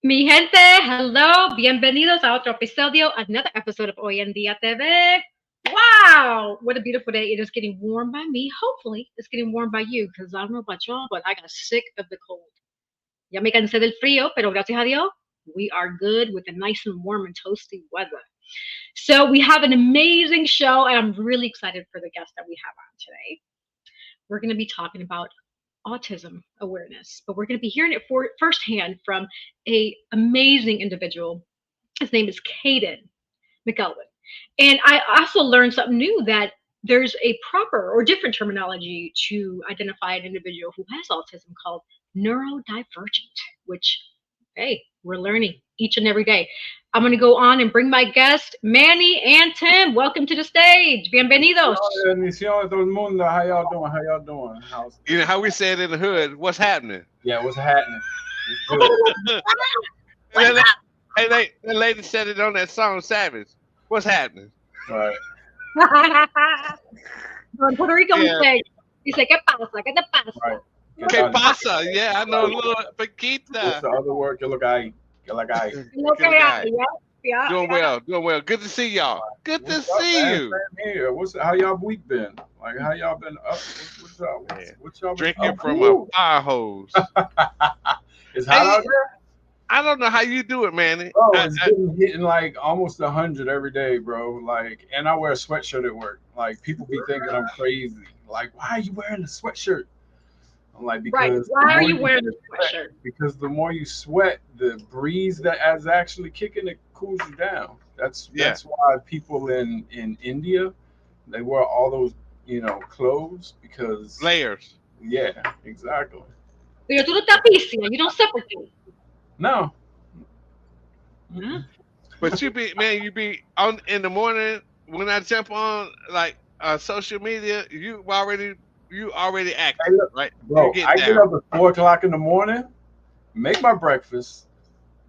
Mi gente, hello, bienvenidos a otro episodio, another episode of Hoy en Día TV. Wow, what a beautiful day. It is getting warm by me. Hopefully, it's getting warm by you, because I don't know about y'all, but I got sick of the cold. Ya me cansé del frío, pero gracias a Dios, we are good with a nice and warm and toasty weather. So we have an amazing show, and I'm really excited for the guest that we have on today. We're going to be talking about autism awareness, but we're going to be hearing it firsthand from a amazing individual. His name is Kadin McElwain. And I also learned something new, that there's a proper or different terminology to identify an individual who has autism called neurodivergent, which, hey, we're learning each and every day. I'm going to go on and bring my guest, Manny and Tim. Welcome to the stage. Bienvenidos. Bendición a todo el mundo. How y'all doing? How y'all doing? You know how we say it in the hood, what's happening? Yeah, what's happening? It's good. And the lady said it on that song, Savage. What's happening? Right. In Puerto Rico, we say, ¿qué pasa? ¿Qué te pasa? Right. ¿Qué pasa? Yeah, I know a little Paquita. What's the other word? Que lo que hay. Yeah. Doing well. Good to see y'all. Good to see you. Here. How y'all week been? Like, how y'all been up? What's up? What y'all been Drinking up? from a fire hose. It's hot out there? I don't know how you do it, man. Bro, it's hitting like almost 100 every day, bro. Like, and I wear a sweatshirt at work. Like, people be thinking I'm crazy. Like, why are you wearing a sweatshirt? I'm like, because why are you wearing a sweatshirt? Because the more you sweat, the breeze that is actually kicking, it cools you down. That's why people in India, they wear all those clothes, because layers. Yeah, exactly. Pero tú no te apicia, you don't suffocate. No. Mm-hmm. But you be on in the morning when I jump on like social media, you already active, hey, look, right? Bro, I get up at 4:00 in the morning, make my breakfast,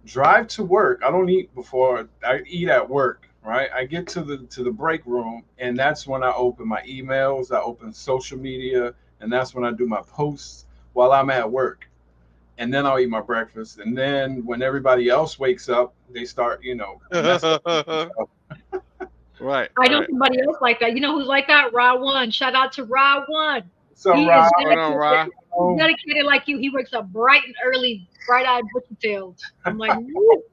drive to work. I don't eat before I eat at work, right? I get to the break room, and that's when I open my emails, I open social media, and that's when I do my posts while I'm at work. And then I'll eat my breakfast, and then when everybody else wakes up, they start, Right. I know somebody else like that. You know who's like that? Ra One. Shout out to Ra One. So He Ra, is dedicated like you. He wakes up bright and early, bright-eyed, bushy-tailed. I'm like, woo.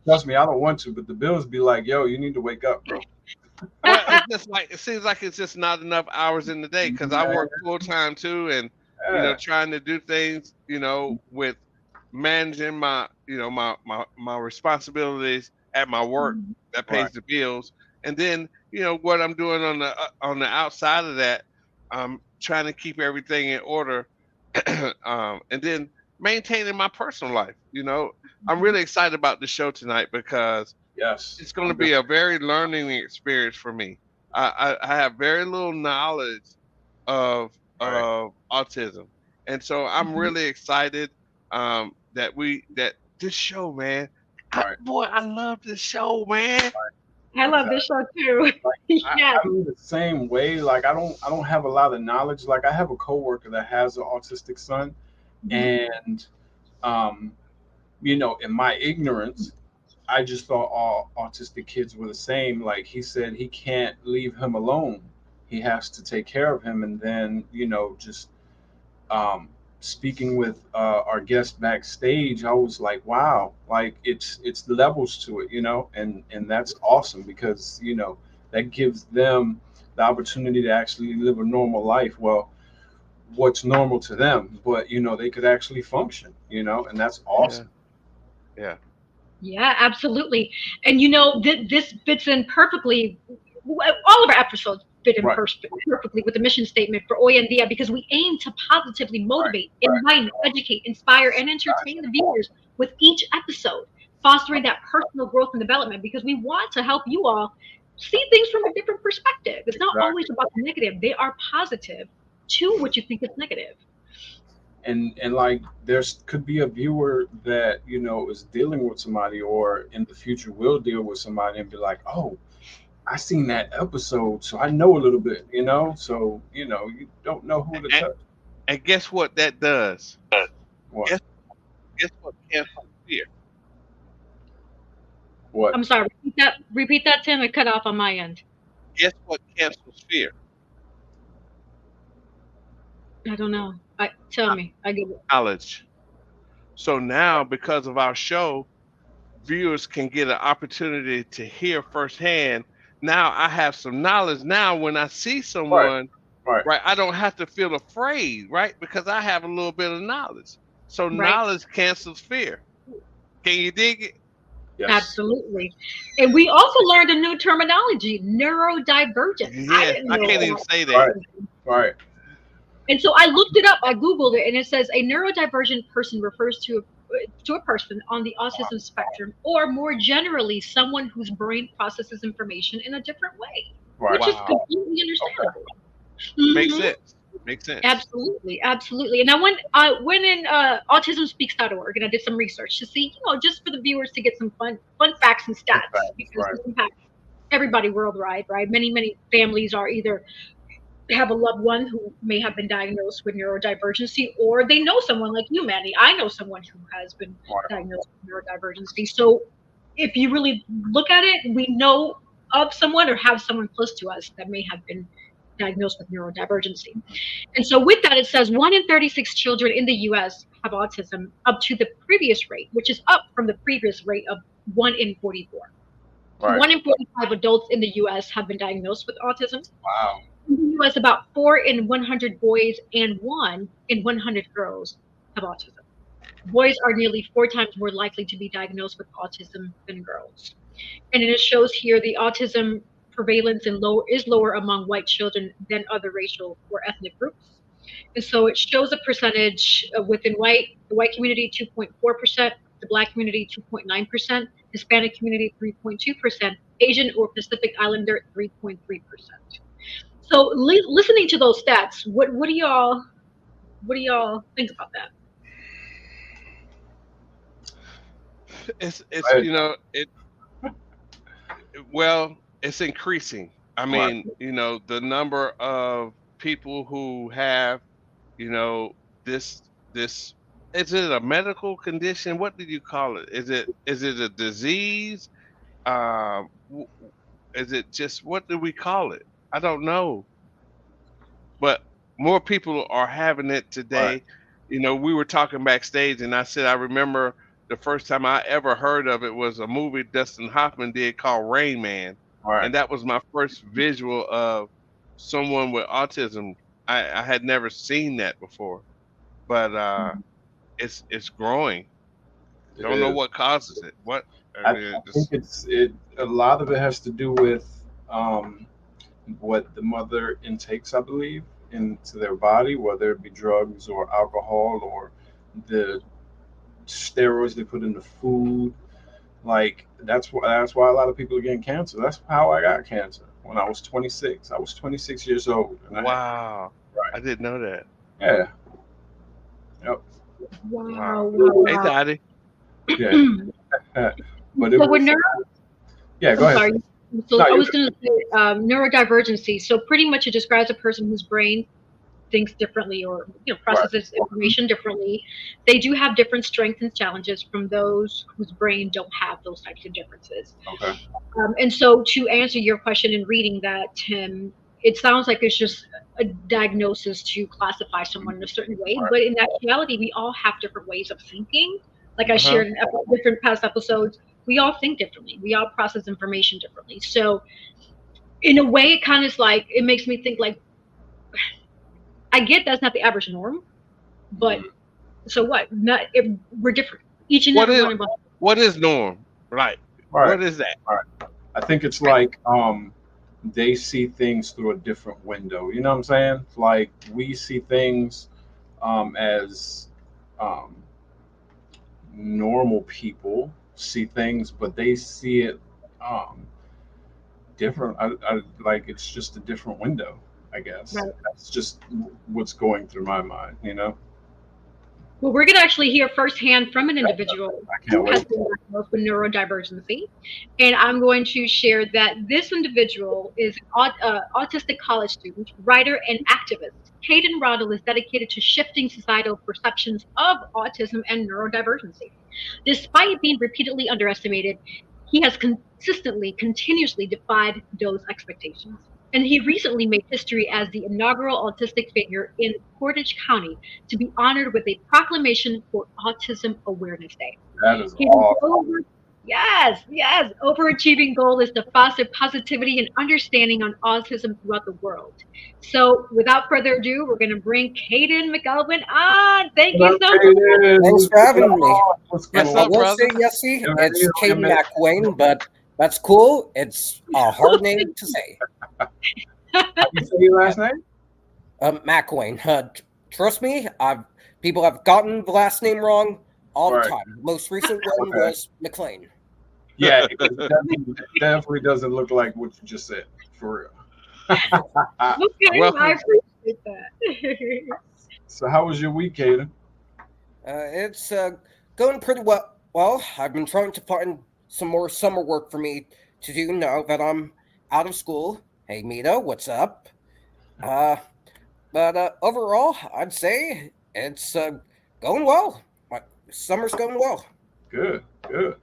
Trust me, I don't want to, but the bills be like, yo, you need to wake up, bro. Well, it's just like, it seems like it's just not enough hours in the day, because I work full time too, and trying to do things, with managing my responsibilities at my work that pays the bills, and then what I'm doing on the outside of that, trying to keep everything in order, and then maintaining my personal life. I'm really excited about the show tonight, because it's going to be a very learning experience for me. I have very little knowledge of autism, and so I'm really excited that this show, man. Boy, I love this show, man. I love this show too. I'm the same way. Like, I don't have a lot of knowledge. Like, I have a coworker that has an autistic son, and in my ignorance, I just thought all autistic kids were the same. Like, he said he can't leave him alone. He has to take care of him. And then, just speaking with our guest backstage, I was like, wow, like it's levels to it, and that's awesome, because, that gives them the opportunity to actually live a normal life. Well, what's normal to them, but, they could actually function, and that's awesome. Yeah, absolutely. And this fits in perfectly. All of our episodes fit in perfectly with the mission statement for Hoy en Dia, because we aim to positively motivate, enlighten, educate, inspire, and entertain the viewers with each episode, fostering that personal growth and development, because we want to help you all see things from a different perspective. It's not always about the negative. They are positive to what you think is negative. And like, could be a viewer that is dealing with somebody, or in the future will deal with somebody, and be like, oh, I seen that episode, so I know a little bit, so you don't know who to touch. And guess what that does? What? Guess what cancels fear? What? I'm sorry. Repeat that, Tim. It cut off on my end. Guess what cancels fear? I don't know. Tell me. I get it. Knowledge. So now, because of our show, viewers can get an opportunity to hear firsthand. Now I have some knowledge. Now, when I see someone, Right. right, I don't have to feel afraid, right? Because I have a little bit of knowledge. So Right. knowledge cancels fear. Can you dig it? Yes. Absolutely. And we also learned a new terminology, neurodivergent. Yes, didn't I know can't even that. say that. Right. And so I looked it up. I Googled it, and it says a neurodivergent person refers to a person on the autism spectrum, or more generally, someone whose brain processes information in a different way, Right. which is Wow. completely understandable. Makes Mhm. sense. Makes sense. Absolutely, absolutely. And I went in autismspeaks.org and I did some research to see, just for the viewers to get some fun facts and stats, because Right. this impacts everybody worldwide, right? Many families are either have a loved one who may have been diagnosed with neurodivergency, or they know someone like you, Manny. I know someone who has been Right. diagnosed with neurodivergency. So if you really look at it, we know of someone or have someone close to us that may have been diagnosed with neurodivergency. And so with that, it says 1 in 36 children in the US have autism, up to the previous rate, which is up from the previous rate of 1 in 44. Right. 1 in 45 adults in the US have been diagnosed with autism. Wow. In the US, about 4 in 100 boys and 1 in 100 girls have autism. Boys are nearly 4 times more likely to be diagnosed with autism than girls. And it shows here the autism prevalence is lower among white children than other racial or ethnic groups. And so it shows a percentage within the white community 2.4%, the Black community 2.9%, Hispanic community 3.2%, Asian or Pacific Islander 3.3%. So listening to those stats, what do y'all think about that? It's Right. it's increasing. I mean, the number of people who have, this is it a medical condition? What did you call it? Is it a disease? Is it just, what do we call it? I don't know. But more people are having it today. Right. We were talking backstage, and I said I remember the first time I ever heard of it was a movie Dustin Hoffman did called Rain Man, Right. and that was my first visual of someone with autism. I had never seen that before, but it's growing. It Don't know is. what causes it. What I think a lot of it has to do with what the mother intakes, I believe, into their body, whether it be drugs or alcohol or the steroids they put in the food. Like that's why a lot of people are getting cancer. That's how I got cancer when I was 26. I was 26 years old. And Wow, right. I didn't know that. Yeah. Yep. Wow. Hey, Daddy. Yeah. But it So was. Yeah. Go ahead. Sorry. So No, I you're was going to say neurodivergency. So pretty much it describes a person whose brain thinks differently, or processes information differently. They do have different strengths and challenges from those whose brain don't have those types of differences. Okay. And so to answer your question in reading that, Tim, it sounds like it's just a diagnosis to classify someone in a certain way, Right. but in actuality, we all have different ways of thinking. Like I Uh-huh. shared in different past episodes, we all think differently. We all process information differently. So in a way, it kind of is like, it makes me think like, I get that's not the average norm, but so what? We're different. Each and every one of us. What is norm? Right. What is that? Right. I think it's like they see things through a different window. You know what I'm saying? Like we see things as normal people see things, but they see it different. Like it's just a different window, I guess. Right. That's just what's going through my mind, Well, we're going to actually hear firsthand from an individual who has wait. been diagnosed with neurodivergency. And I'm going to share that this individual is an autistic college student, writer, and activist. Kadin Ronald is dedicated to shifting societal perceptions of autism and neurodivergency. Despite being repeatedly underestimated, He has continuously defied those expectations. And he recently made history as the inaugural autistic figure in Portage County to be honored with a proclamation for Autism Awareness Day. That is His awesome. yes, overachieving goal is to foster positivity and understanding on autism throughout the world. So, without further ado, we're going to bring Kadin McElwain on. Thank you so much. Thanks for having me. What's What's I up, will brother? say, Yessie, Yeah, it's you Kadin know, McElwain, but that's cool. It's a hard name to say. How you say your last name? McElwain. Trust me, people have gotten the last name wrong all the Right. time. Most recent one Okay. was McLean. Yeah, it definitely doesn't look like what you just said, for real. Okay, Welcome. I appreciate that. So how was your week, Kadin? It's going pretty well. Well, I've been trying to find some more summer work for me to do now that I'm out of school. Hey, Mito, what's up? But overall, I'd say it's going well. My summer's going well. Good, good.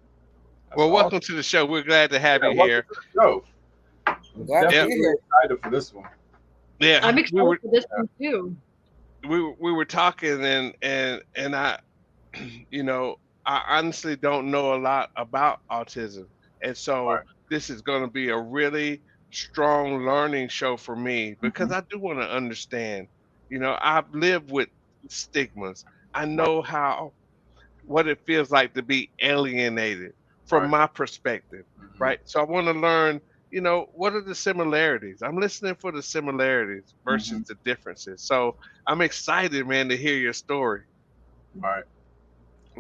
That's Well, welcome awesome. to the show. We're glad to have Yeah, you welcome here. to the show. I'm glad to Definitely be here. excited for this one. Yeah, I'm we excited were for this one too. we were talking, and I, you know, I honestly don't know a lot about autism, and so Right. this is going to be a really strong learning show for me because I do want to understand. You know, I've lived with stigmas. I know what it feels like to be alienated from Right. my perspective, Mhm. right? So I want to learn, what are the similarities? I'm listening for the similarities versus Mhm. the differences. So I'm excited, man, to hear your story. Right.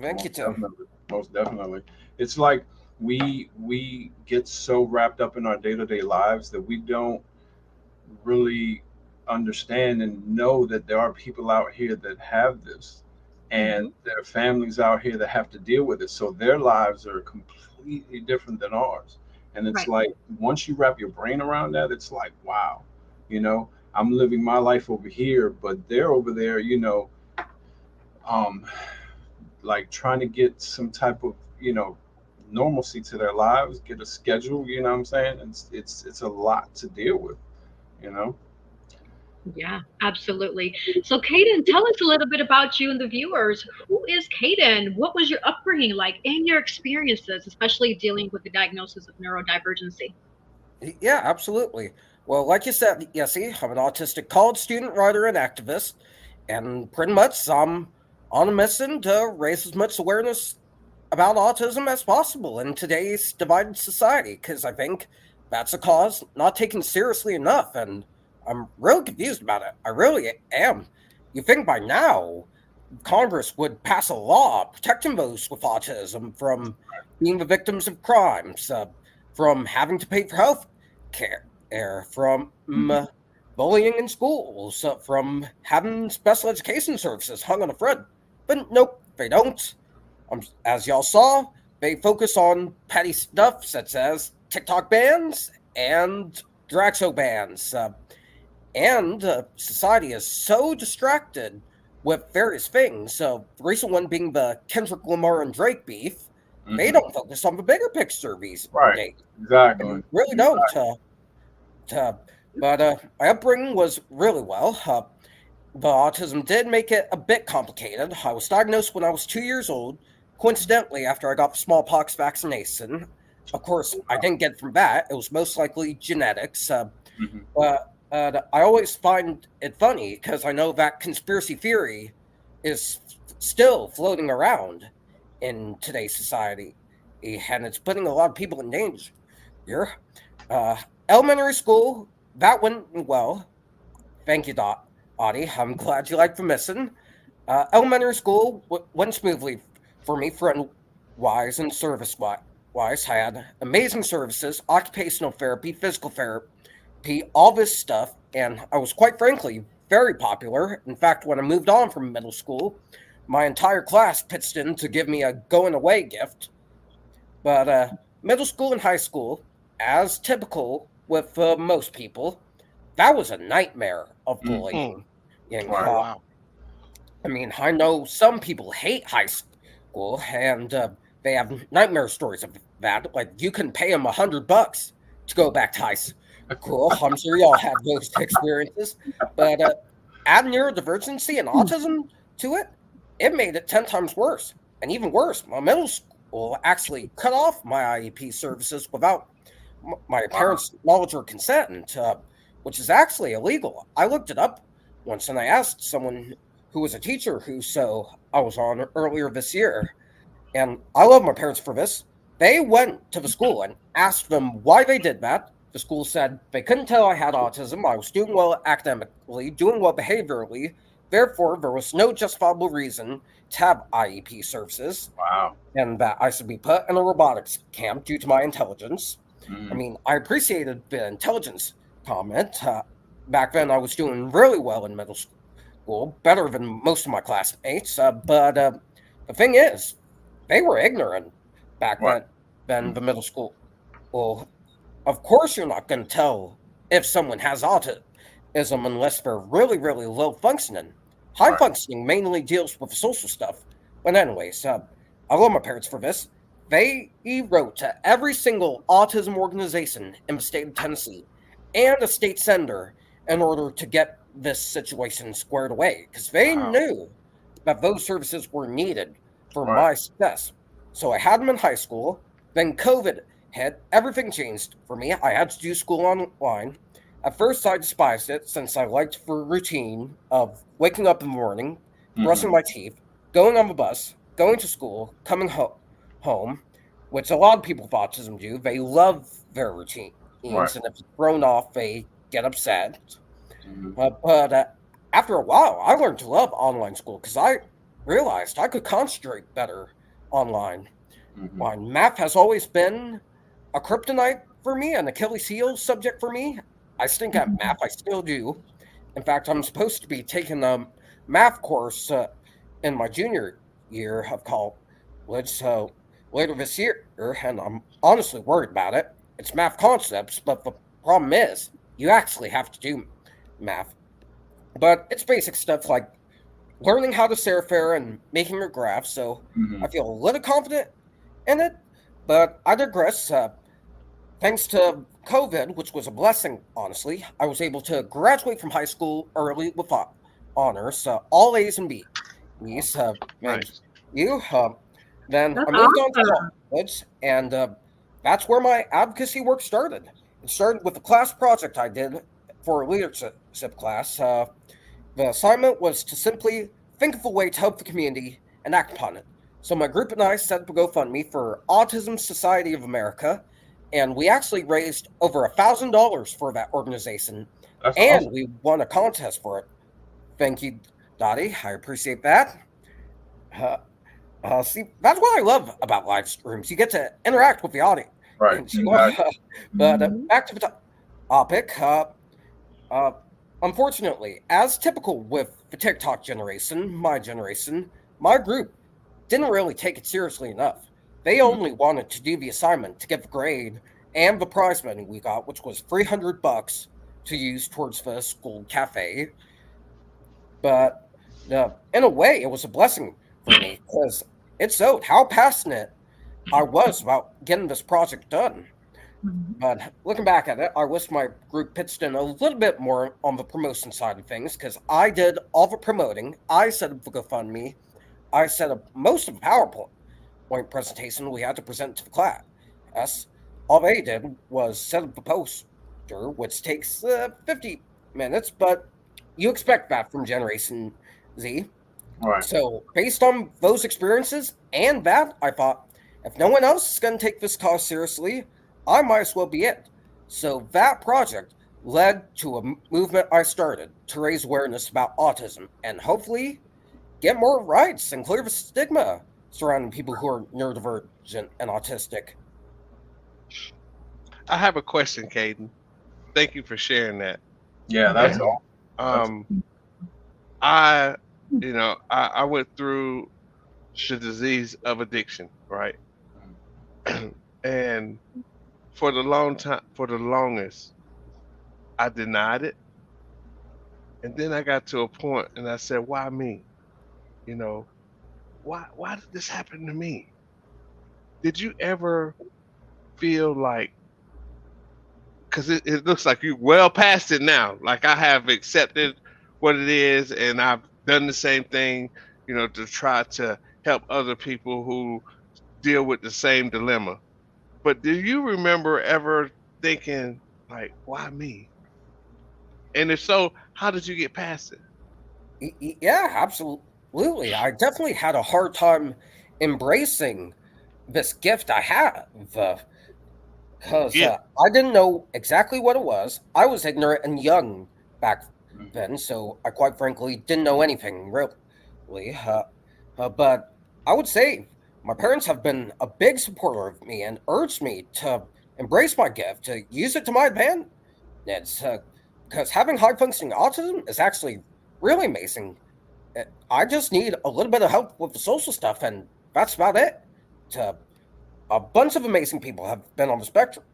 Thank you, Most Tim. definitely. Most definitely. It's like we get so wrapped up in our day-to-day lives that we don't really understand and know that there are people out here that have this, and Mhm. there are families out here that have to deal with it. So their lives are completely different than ours. And it's Right. like once you wrap your brain around that, it's like, wow, I'm living my life over here, but they're over there, um, like trying to get some type of, normalcy to their lives, get a schedule, you know what I'm saying? It's a lot to deal with, you know? Yeah, absolutely. So, Kaden, tell us a little bit about you and the viewers. Who is Kaden? What was your upbringing like and your experiences, especially dealing with the diagnosis of neurodivergency? Yeah, absolutely. Well, like you said, Yessie, I'm an autistic college student, writer, and activist, and pretty much I'm on a mission to raise as much awareness about autism as possible in today's divided society, because I think that's a cause not taken seriously enough, and I'm really confused about it. I really am. You think by now Congress would pass a law protecting those with autism from being the victims of crimes, from having to pay for health care, from bullying in schools, from having special education services hung on a thread. But nope, they don't. As y'all saw, they focus on petty stuff such as TikTok bans and Draxo bans. And society is so distracted with various things. So, the recent one being the Kendrick Lamar and Drake beef, they Hmm. don't focus on the bigger picture these Right. days. They Exactly. really don't. But my upbringing was really well. The autism did make it a bit complicated. I was diagnosed when I was 2 years old, coincidentally, after I got the smallpox vaccination. Of course, I didn't get it from that. It was most likely genetics. Hmm. But I always find it funny because I know that conspiracy theory is still floating around in today's society, and it's putting a lot of people in danger. Uh, Elementary school, that went well. Thank you, Audie. I'm glad you liked the mission. Elementary school went smoothly for me, friend wise and service wise. I had amazing services, occupational therapy, physical therapy, all this stuff, and I was quite frankly very popular. In fact, when I moved on from middle school, my entire class pitched in to give me a going away gift. But middle school and high school, as typical with most people, that was a nightmare of Hmm. bullying. You Oh, know, wow. I mean, I know some people hate high school, and they have nightmare stories of that. Like you can pay them $100 to go back to high school. I'm sure y'all had those experiences, but add neurodivergency and autism to it, it made it 10 times worse. And even worse, my middle school actually cut off my IEP services without my parents' knowledge or consent, which is actually illegal. I looked it up once and I asked someone who was a teacher I was on earlier this year, and I love my parents for this. They went to the school and asked them why they did that. The school said they couldn't tell I had autism. I was doing well academically, doing well behaviorally. Therefore, there was no justifiable reason to have IEP services. Wow. And that I should be put in a robotics camp due to my intelligence. I mean, I appreciated the intelligence comment. Back then, I was doing really well in middle school, better than most of my classmates. But the thing is, they were ignorant back then, the middle school. Well, of course, you're not going to tell if someone has autism unless they're really, really low functioning. High functioning mainly deals with social stuff. But anyways, I love my parents for this. They wrote to every single autism organization in the state of Tennessee and a state senator in order to get this situation squared away because they knew that those services were needed for my success. So I had them in high school. Then COVID hit. Everything changed for me. I had to do school online. At first, I despised it since I liked the routine of waking up in the morning, brushing my teeth, going on the bus, going to school, coming home, which a lot of people with autism do. They love their routines, and if it's thrown off, they get upset. But after a while, I learned to love online school because I realized I could concentrate better online. While math has always been a kryptonite for me, an Achilles heel subject for me, I stink at math. I still do. In fact, I'm supposed to be taking a math course in my junior year of college, so later this year, and I'm honestly worried about it. It's math concepts, but the problem is you actually have to do math. But it's basic stuff like learning how to serifere and making your graphs, so I feel a little confident in it, but I digress. Thanks to COVID, which was a blessing, honestly, I was able to graduate from high school early with honors, all A's and B's. Nice. Then That's I moved on awesome. to college, and that's where my advocacy work started. It started with a class project I did for a leadership class. The assignment was to simply think of a way to help the community and act upon it. So my group and I set up a GoFundMe for Autism Society of America, and we actually raised over $1,000 for that organization, and we won a contest for it. Thank you, Dottie. I appreciate that. See, that's what I love about live streams. You get to interact with the audience. But back to the topic. Unfortunately, as typical with the TikTok generation, my group didn't really take it seriously enough. They only wanted to do the assignment to get the grade and the prize money we got, which was $300 to use towards the school cafe. But in a way, it was a blessing for me because it showed how passionate I was about getting this project done. But looking back at it, I wish my group pitched in a little bit more on the promotion side of things because I did all the promoting. I set up the GoFundMe. I set up most of the PowerPoint presentation we had to present to the class. All they did was set up the poster, which takes 50 minutes, but you expect that from Generation Z. So based on those experiences and that, I thought, if no one else is going to take this cause seriously, I might as well be it. So that project led to a movement I started to raise awareness about autism and hopefully get more rights and clear the stigma surrounding people who are neurodivergent and autistic. I have a question, Kadin. Thank you for sharing that. Yeah, that's all. I went through the disease of addiction, right? And for the longest, I denied it. And then I got to a point and I said, why me? Why did this happen to me? did you ever feel like, because it looks like you're well past it now. Like I have accepted what it is, and I've done the same thing, to try to help other people who deal with the same dilemma. But do you remember ever thinking like, why me? And if so, how did you get past it? Yeah, absolutely. I definitely had a hard time embracing this gift I have. Because Yeah. I didn't know exactly what it was. I was ignorant and young back then, so I quite frankly didn't know anything really. But I would say my parents have been a big supporter of me and urged me to embrace my gift, to use it to my advantage. Because having high functioning autism is actually really amazing. I just need a little bit of help with the social stuff, and that's about it. To A bunch of amazing people have been on the spectrum.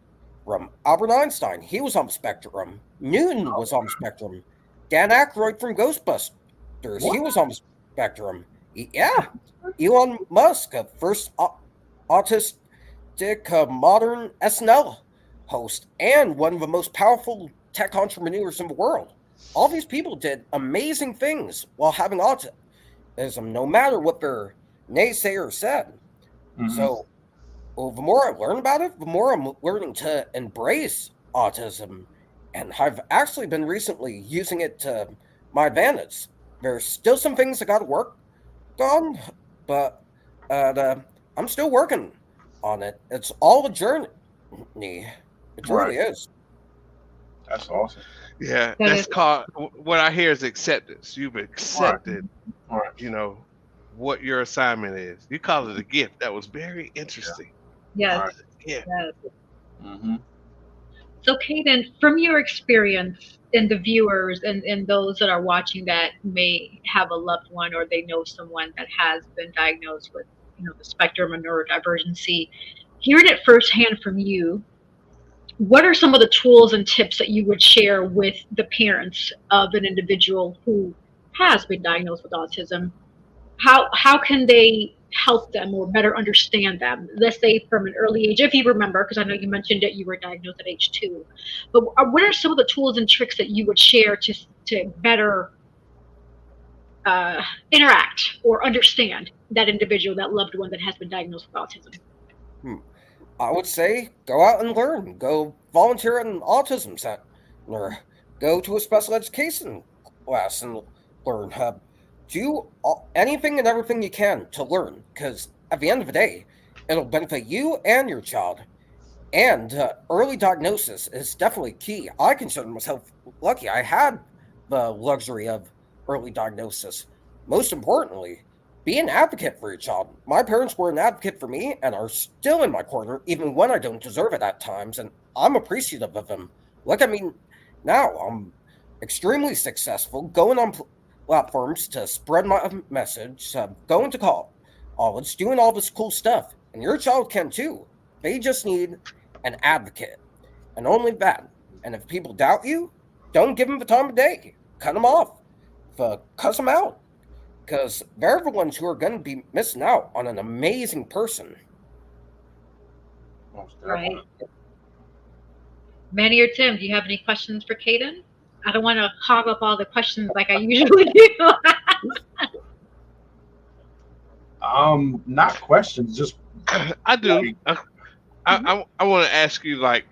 From Albert Einstein, he was on the spectrum. Newton was on the spectrum. Dan Aykroyd from Ghostbusters, he was on the spectrum. Yeah, Elon Musk, first autistic modern SNL host, and one of the most powerful tech entrepreneurs in the world. All these people did amazing things while having autism, no matter what their naysayers said. So, well, the more I learn about it, the more I'm learning to embrace autism. And I've actually been recently using it to my advantage. There's still some things I got to work on, but I'm still working on it. It's all a journey. It really is. That's awesome. Yeah, that's called, what I hear is acceptance. You've accepted, Right. what your assignment is. You call it a gift. That was very interesting. Yes. Right. Yeah. Yes. Mm-hmm. So, Kadin, from your experience and the viewers and those that are watching that may have a loved one or they know someone that has been diagnosed with, the spectrum of neurodivergency, hearing it firsthand from you, what are some of the tools and tips that you would share with the parents of an individual who has been diagnosed with autism? How can they help them or better understand them? Let's say from an early age, if you remember, because I know you mentioned that you were diagnosed at age 2. But what are some of the tools and tricks that you would share to better interact or understand that individual, that loved one that has been diagnosed with autism? I would say go out and learn. Go volunteer at an autism center. Or go to a special education class and learn. Do anything and everything you can to learn, because at the end of the day, it'll benefit you and your child. And early diagnosis is definitely key. I consider myself lucky. I had the luxury of early diagnosis. Most importantly, be an advocate for your child. My parents were an advocate for me and are still in my corner, even when I don't deserve it at times, and I'm appreciative of them. Look at me now. I'm extremely successful, going on platforms to spread my message, going to college, doing all this cool stuff. And your child can too. They just need an advocate, and only that. And if people doubt you, don't give them the time of day. Cut them off. Cuss them out. Because they're the ones who are going to be missing out on an amazing person. Right. Manny or Tim, do you have any questions for Kadin? I don't want to hog up all the questions like I usually do. Not questions, just I do. I want to ask you, like,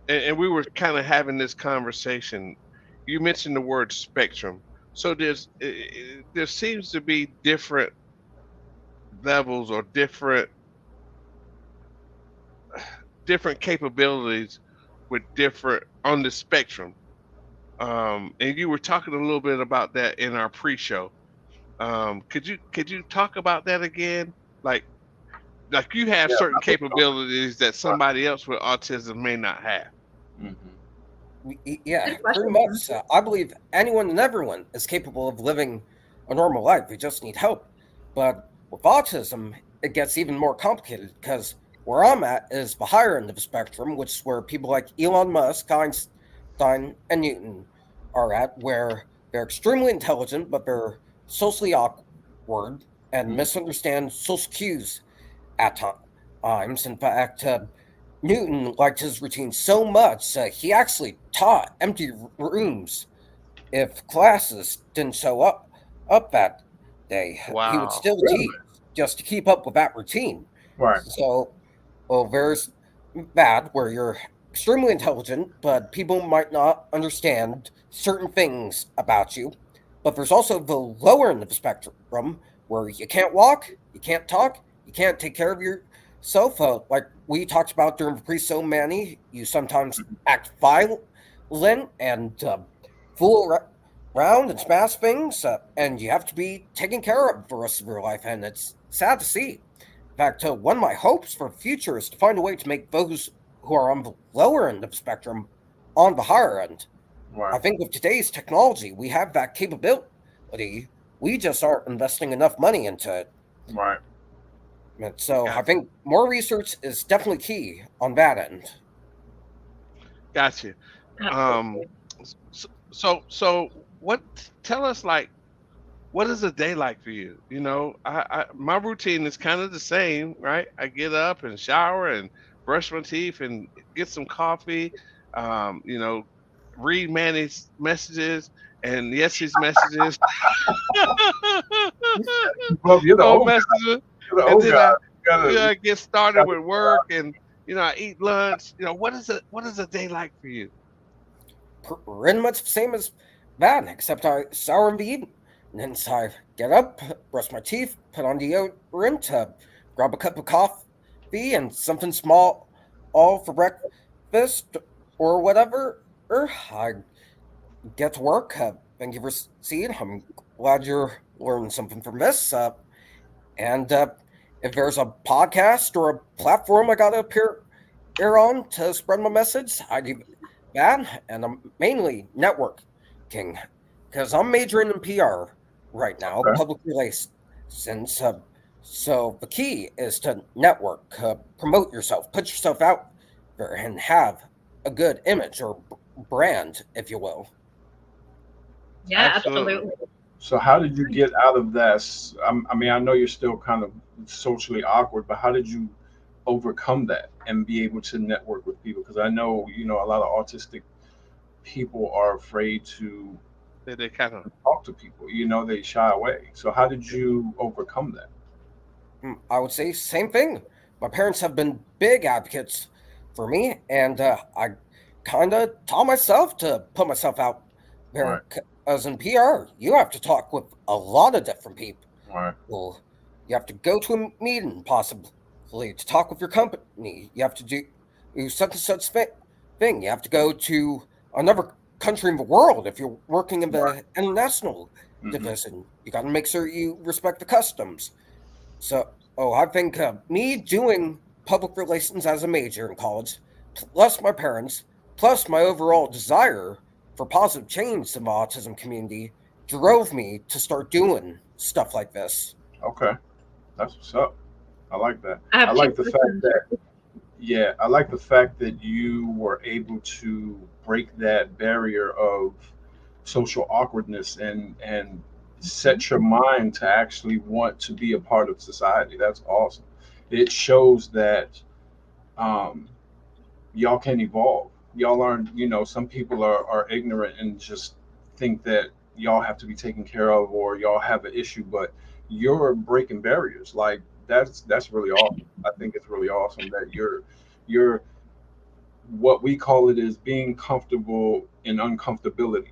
and we were kind of having this conversation. You mentioned the word spectrum. So there seems to be different levels or different capabilities with different on the spectrum. And you were talking a little bit about that in our pre-show. Could you talk about that again? Like you have certain capabilities that somebody else with autism may not have. Mm-hmm. Yeah, pretty much. I believe anyone and everyone is capable of living a normal life. We just need help. But with autism, it gets even more complicated, because where I'm at is the higher end of the spectrum, which is where people like Elon Musk, Einstein, and Newton are at, where they're extremely intelligent, but they're socially awkward and misunderstand social cues at times. times. In fact, Newton liked his routine so much he actually taught empty rooms if classes didn't show up that day. He would Wow. still Really? teach just to keep up with that routine. Right. So, well, there's that where you're extremely intelligent, but people might not understand certain things about you. But there's also the lower end of the spectrum where you can't walk, you can't talk, you can't take care of yourself. Like we talked about during the pre-so many, you sometimes act violent and fool around and smash things, and you have to be taken care of the rest of your life. And it's sad to see. In fact, one of my hopes for the future is to find a way to make those who are on the lower end of the spectrum on the higher end. Right. I think with today's technology, we have that capability. We just aren't investing enough money into it. Right. And so I Gotcha. think more research is definitely key on that end. Gotcha. Absolutely. So what? Tell us, like, what is a day like for you? You know, my routine is kind of the same, right? I get up and shower and brush my teeth and get some coffee. You know, read Manny's messages and Yes's messages. Well, you're the Old old guy. messages, You're the and old then guy. I, You gotta- I get started with work, and I eat lunch. What is a day like for you? Pretty much the same as that, except I shower in the evening. And then so I get up, brush my teeth, put on deodorant, grab a cup of coffee and something small, all for breakfast or whatever. I get to work. Thank you for seeing. I'm glad you're learning something from this. And if there's a podcast or a platform I got to appear on to spread my message, I do that. And I'm mainly networking because I'm majoring in PR right now, Okay. public relations. So the key is to network, promote yourself, put yourself out there, and have a good image or brand, if you will. Yeah, Absolutely. absolutely. So how did you get out of that? I mean, I know you're still kind of socially awkward, but how did you overcome that and be able to network with people? Because I know, a lot of autistic people are afraid to They kind of talk to people. They shy away. So how did you overcome that? I would say same thing. My parents have been big advocates for me, and I kind of taught myself to put myself out Right. there. As in PR, you have to talk with a lot of different people. Right. You have to go to a meeting, possibly, to talk with your company. You have to do such and such thing. You have to go to another country in the world if you're working in the international Mhm. division. You got to make sure you respect the customs. So, I think me doing public relations as a major in college, plus my parents, plus my overall desire for positive change in the autism community, drove me to start doing stuff like this. Okay. That's what's up. I like that. I I have two like the fact questions. that Yeah, I like the fact that you were able to break that barrier of social awkwardness and set your mind to actually want to be a part of society. That's awesome. It shows that um, y'all can evolve. Y'all aren't, some people are ignorant and just think that y'all have to be taken care of or y'all have an issue, but you're breaking barriers. Like that's really awesome. I think it's really awesome that you're what we call it is being comfortable in uncomfortability.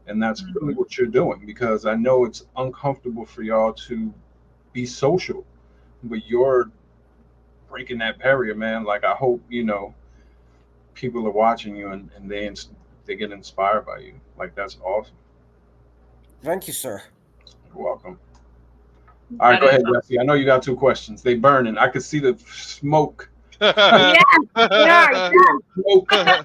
And that's really Mhm. what you're doing because I know it's uncomfortable for y'all to be social, but you're breaking that barrier, man. Like I hope, people are watching you and they get inspired by you. Like that's awesome. Thank you, sir. You're welcome. All right, That go is ahead, Jesse. I know you got two questions. They burning. I could see the smoke. awesome. Yeah, yeah.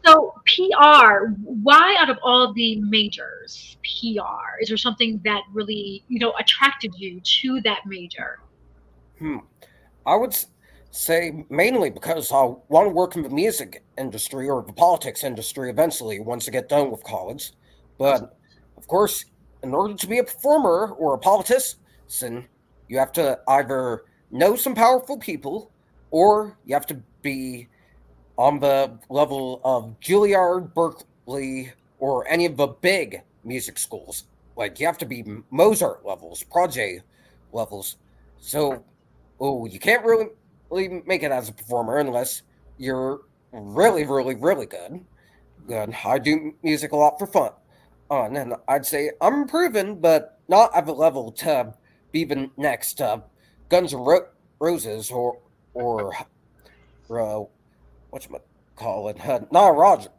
So PR, why out of all the majors, PR? Is there something that really, attracted you to that major? Hmm. I would say mainly because I want to work in the music industry or the politics industry eventually once I get done with college. That's But of course, in order to be a performer or a politician, you have to either know some powerful people or you have to be on the level of Juilliard, Berkeley, or any of the big music schools. Like, you have to be Mozart levels, Prodigy levels. So, you can't really make it as a performer unless you're really, really, really good. Good. I do music a lot for fun. And I'd say I'm improving, but not at the level to be the next Guns N' Roses or whatchamacallit, Nile Rodgers.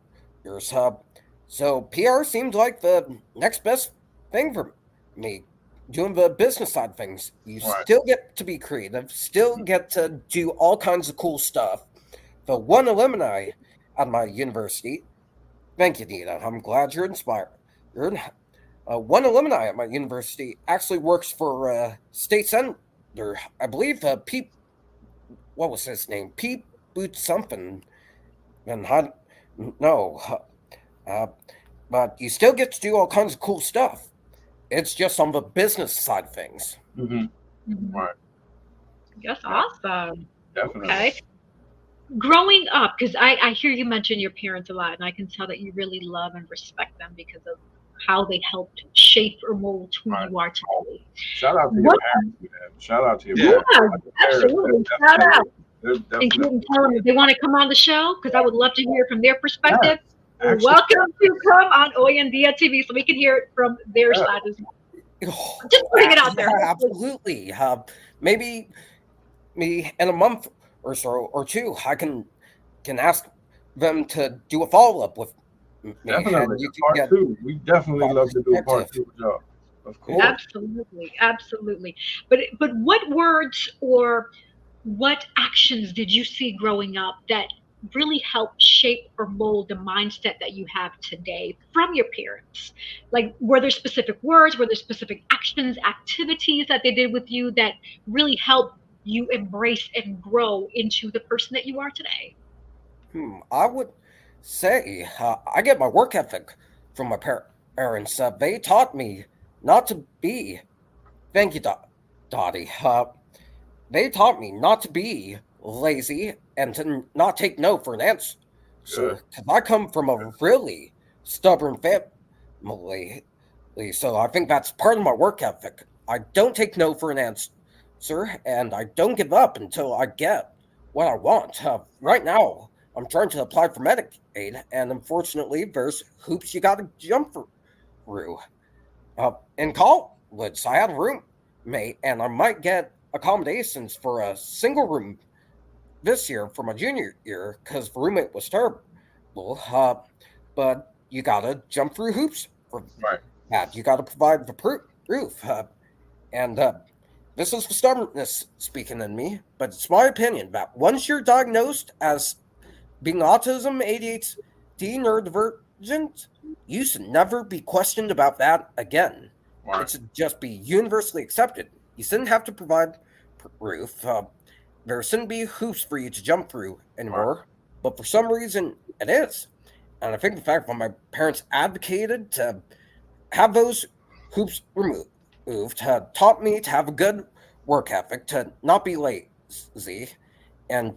So PR seemed like the next best thing for me. Doing the business side of things, you Right. still get to be creative, still get to do all kinds of cool stuff. The one alumni at my university, thank you, Nina. I'm glad you're inspired. You're one alumni at my university actually works for state senator, I believe. Pete, what was his name? Pete Boot something. And I no, uh, but you still get to do all kinds of cool stuff. It's just on the business side of things. Mhm. Right. That's Yeah. awesome. Definitely. Okay. Growing up, because I hear you mention your parents a lot, and I can tell that you really love and respect them because of how they helped shape or mold who Right. you are today. Shout out to your What? parents, man. Shout out to your Yeah. parents. Yeah, absolutely. Shout out. They're definitely. Including telling them if they want to come on the show, because I would love to hear from their perspective. Yes, actually, Welcome to come on Oyandia TV so we can hear it from their Yeah. side as well. Just putting it out there. Yeah, absolutely. Maybe me in a month or so or two, I can ask them to do a follow up with me, definitely. and you can Part get two. We definitely love to do a part perspective. 2 job. Of Yeah. course. Absolutely, absolutely. But what words or what actions did you see growing up that really helped shape or mold the mindset that you have today from your parents? Like, were there specific words, were there specific actions, activities that they did with you that really helped you embrace and grow into the person that you are today? I would say I get my work ethic from my parents. They taught me not to be. Thank you, Dottie. They taught me not to be lazy and to not take no for an answer. Good. Because I come from a really stubborn family, so I think that's part of my work ethic. I don't take no for an answer, and I don't give up until I get what I want. Right now, I'm trying to apply for Medicaid, and unfortunately, there's hoops you got to jump through. In college, I had a roommate, and I might get accommodations for a single room this year for my junior year because the roommate was terrible. But you gotta jump through hoops for Right. that. You gotta provide the proof. And this is the stubbornness speaking in me, but it's my opinion that once you're diagnosed as being autism, ADHD, neurodivergent, you should never be questioned about that again. Right. It should just be universally accepted. You shouldn't have to provide proof. There shouldn't be hoops for you to jump through anymore, but for some reason it is. And I think the fact that my parents advocated to have those hoops removed taught me to have a good work ethic, to not be lazy, and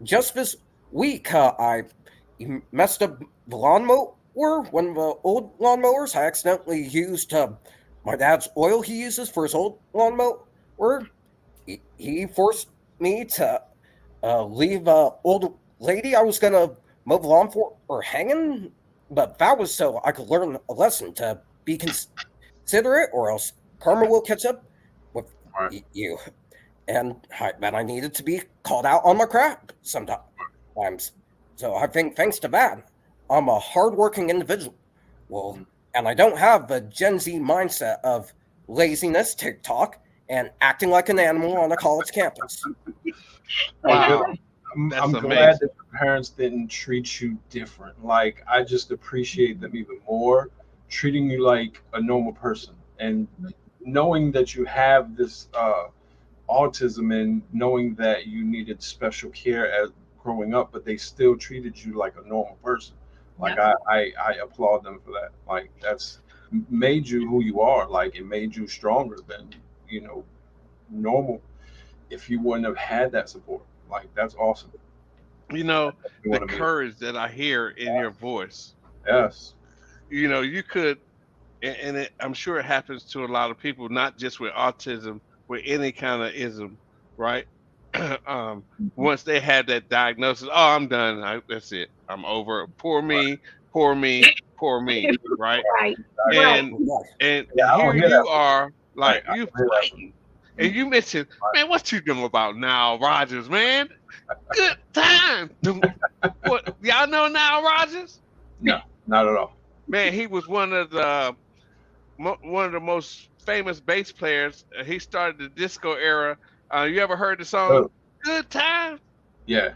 just this week, I messed up the lawnmower. One of the old lawnmowers I accidentally used my dad's oil he uses for his old lawnmower. He forced me to leave an old lady I was going to mow the lawn for or hanging, but that was so I could learn a lesson to be considerate, or else karma will catch up with Right. you. And that I needed to be called out on my crap sometimes. So I think thanks to that, I'm a hardworking individual. Well, and I don't have the Gen Z mindset of laziness, TikTok, and acting like an animal on a college campus. Wow. I'm That's glad amazing. that your parents didn't treat you different. Like, I just appreciate them even more, treating you like a normal person, and knowing that you have this autism, and knowing that you needed special care as growing up, but they still treated you like a normal person. Like, I applaud them for that. Like, that's made you who you are. Like, it made you stronger than, you know, normal if you wouldn't have had that support. Like, that's awesome. You know, You the want to be, courage that I hear in your voice. yes, You know, you could, I'm sure it happens to a lot of people, not just with autism, with any kind of ism, right? um, Once they had that diagnosis, oh, I'm done. That's it. I'm over. Poor me, poor me, poor me, right? Right. Right. And and yeah, and I don't here hear you that. are, Right, like I you don't hear that. fighting, and you mentioned, man, what you doing about Nile Rodgers, man? Good time. What y'all know Nile Rodgers? No, not at all. Man, he was one of the most famous bass players. He started the disco era. You ever heard the song Oh, "Good Time"? yeah.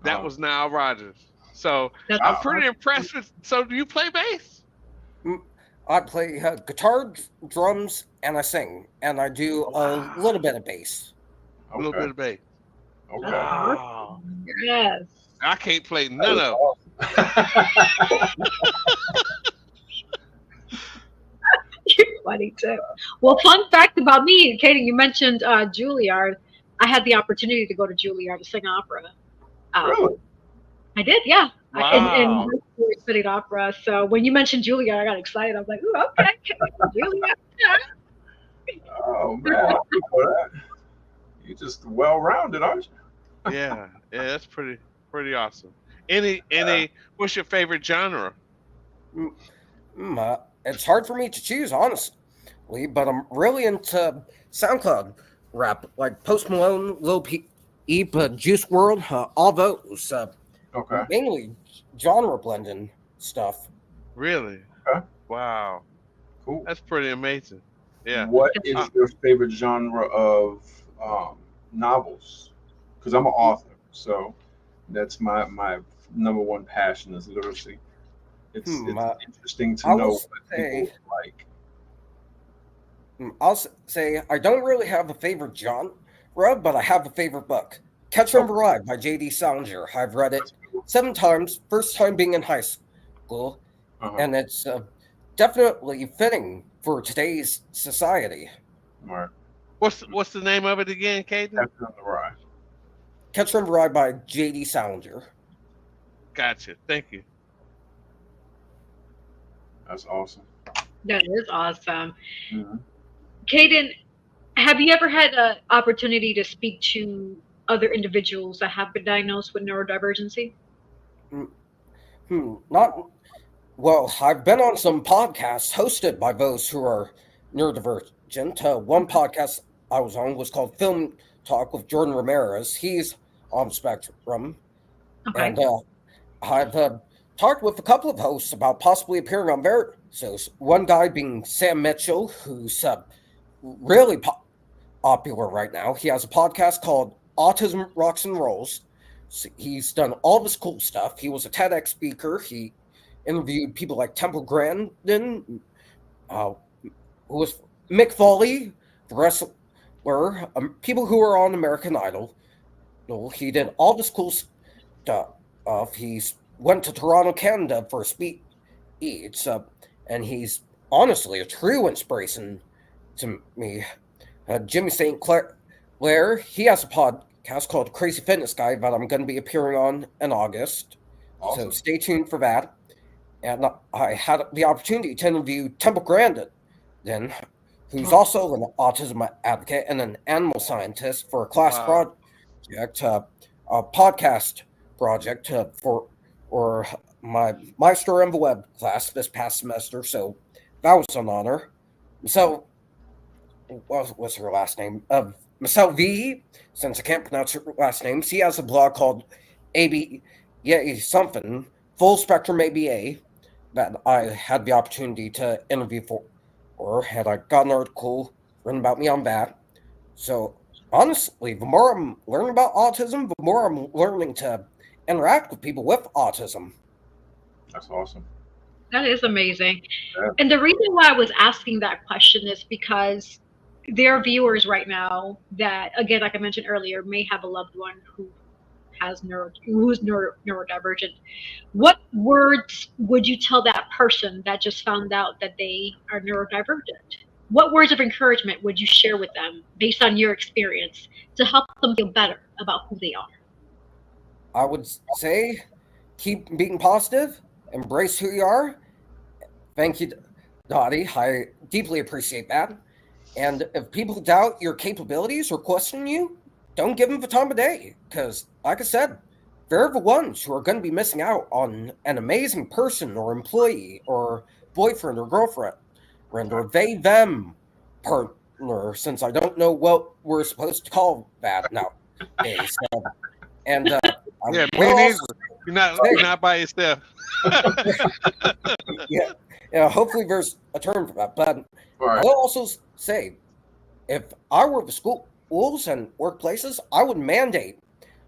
That was Nile Rodgers. So That's I'm I, pretty impressed with. So do you play bass? I play guitar, drums, and I sing, and I do a Wow, little bit of bass. a little okay, bit of bass. that's okay. Wow, awesome. Yes. I can't play That none is of awesome. You're funny too. Well, fun fact about me, Katie, you mentioned Juilliard. I had the opportunity to go to Juilliard to sing opera. Um, Really? I did, yeah. In Wow. high school, we studied opera. So when you mentioned Juilliard, I got excited. I was like, "Ooh, okay, Juilliard." Oh man, I didn't know that. You just well-rounded, aren't you? Yeah, yeah, that's pretty awesome. Any what's your favorite genre? It's hard for me to choose, honestly, but I'm really into SoundCloud rap, like Post Malone, Lil Peep, Juice World, all those. Okay. Mainly genre blending stuff. Really? Okay. Wow, Cool. that's pretty amazing. Yeah. What Uh, is your favorite genre of novels? Because I'm an author, so that's my number one passion is literacy. It's interesting to I know will what people say, like. I'll say I don't really have a favorite genre, but I have a favorite book. Catch Oh, and Ride by J.D. Salinger. I've read it that's cool. 7 times, first time being in high school, Uh-huh. and it's definitely fitting for today's society. All right. what's the name of it again, Caden? Captain on the Ride. Catch and Ride by J.D. Salinger. Gotcha. Thank you. That's awesome. That is awesome. Mhm. Kaden, have you ever had an opportunity to speak to other individuals that have been diagnosed with neurodivergency? Not well. I've been on some podcasts hosted by those who are neurodivergent. One podcast I was on was called Film Talk with Jordan Ramirez. He's on the spectrum, Okay. and I've talked with a couple of hosts about possibly appearing on their shows. One guy being Sam Mitchell, who's really popular right now. He has a podcast called Autism Rocks and Rolls. So he's done all this cool stuff. He was a TEDx speaker. He interviewed people like Temple Grandin, who was Mick Foley, the wrestler, people who are on American Idol. He did all this cool stuff. He's went to Toronto, Canada for a speech, and he's honestly a true inspiration to me. Jimmy St. Clair, he has a podcast called Crazy Fitness Guy that I'm going to be appearing on in August. Awesome. So stay tuned for that. And I had the opportunity to interview Temple Grandin, who's also an autism advocate and an animal scientist for a class Wow. project, a podcast project for my story on the web class this past semester. So that was an honor. So what's her last name? Michelle V, since I can't pronounce her last name, she has a blog called AB, something, Full Spectrum ABA, that I had the opportunity to interview for, or had I got an article written about me on that. So honestly, the more I'm learning about autism, the more I'm learning to interact with people with autism. That's awesome. That is amazing. Yeah. And the reason why I was asking that question is because there are viewers right now that, again, like I mentioned earlier, may have a loved one who has neurodivergent. What words would you tell that person that just found out that they are neurodivergent? what words of encouragement would you share with them based on your experience to help them feel better about who they are? I would say keep being positive, embrace who you are. Thank you, Dottie. I deeply appreciate that. And if people doubt your capabilities or question you, don't give them the time of day. Because, like I said, they're the ones who are going to be missing out on an amazing person or employee or boyfriend or girlfriend or they them partner, since I don't know what we're supposed to call that nowadays. And I Yeah, me will neither. also You're not by yourself. yeah, yeah, hopefully there's a term for that. But Right. I'll also say, if I were the schools and workplaces, I would mandate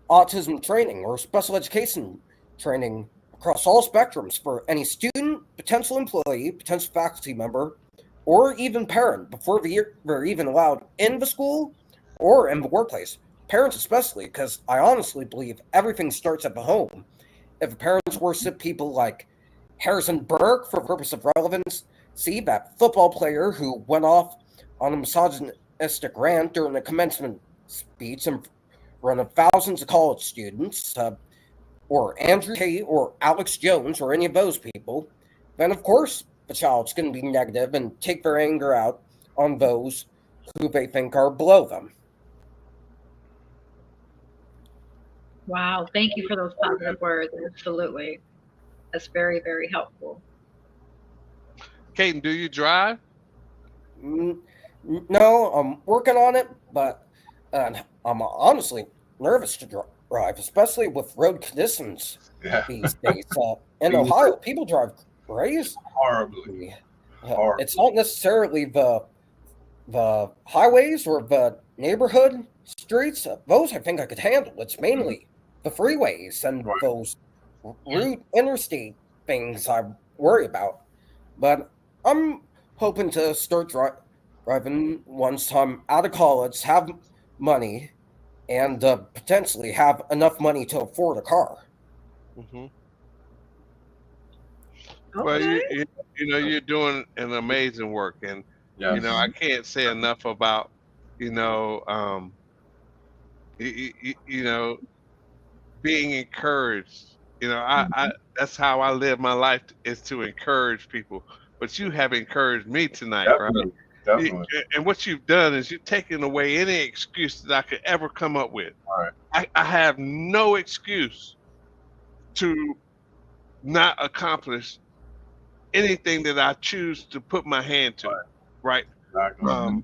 autism training or special education training across all spectrums for any student, potential employee, potential faculty member, or even parent before they're even allowed in the school or in the workplace. Parents especially, because I honestly believe everything starts at the home. If parents worship people like Harrison Burke for the purpose of relevance, see that football player who went off on a misogynistic rant during a commencement speech in front of thousands of college students, or Andrew Tate or Alex Jones or any of those people, then of course the child's going to be negative and take their anger out on those who they think are below them. Wow, thank you for those positive words. Absolutely. That's very, very helpful. Kaden, do you drive? Mm, No, I'm working on it, but I'm honestly nervous to drive, especially with road conditions Yeah. these days. In Ohio, people drive crazy. Horribly. It's not necessarily the highways or the neighborhood streets. Those I think I could handle. It's mainly the freeways and Right. those route interstate things I worry about. But I'm hoping to start driving once I'm out of college, have money, and potentially have enough money to afford a car. Mm-hmm. Well, Okay. you're doing an amazing work, and Yes. I can't say enough about, you know, you know, being encouraged. I that's how I live my life, is to encourage people. But you have encouraged me tonight, right? Definitely. Definitely. And what you've done is you've taken away any excuse that I could ever come up with. Right. I have no excuse to not accomplish anything that I choose to put my hand to, right? Exactly.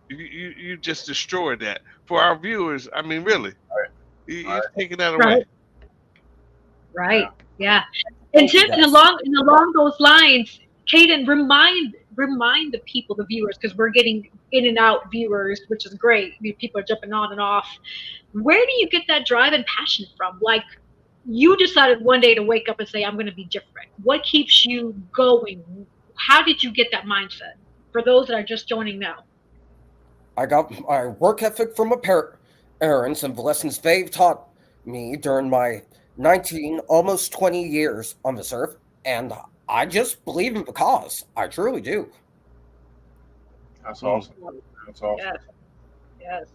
You just destroyed that for our viewers. I mean, really, Right. you're taking that Right. away. Right. Yeah. Thank you, And guys. along those lines, Kaden, remind the people, the viewers, because we're getting in and out viewers, which is great. People are jumping on and off. Where do you get that drive and passion from? Like, you decided one day to wake up and say, I'm going to be different. What keeps you going? How did you get that mindset? For those that are just joining now. I got my work ethic from my parents and the lessons they've taught me during my 19, almost 20 years on this earth, and I just believe in the cause. I truly do. That's awesome. That's awesome. Yes.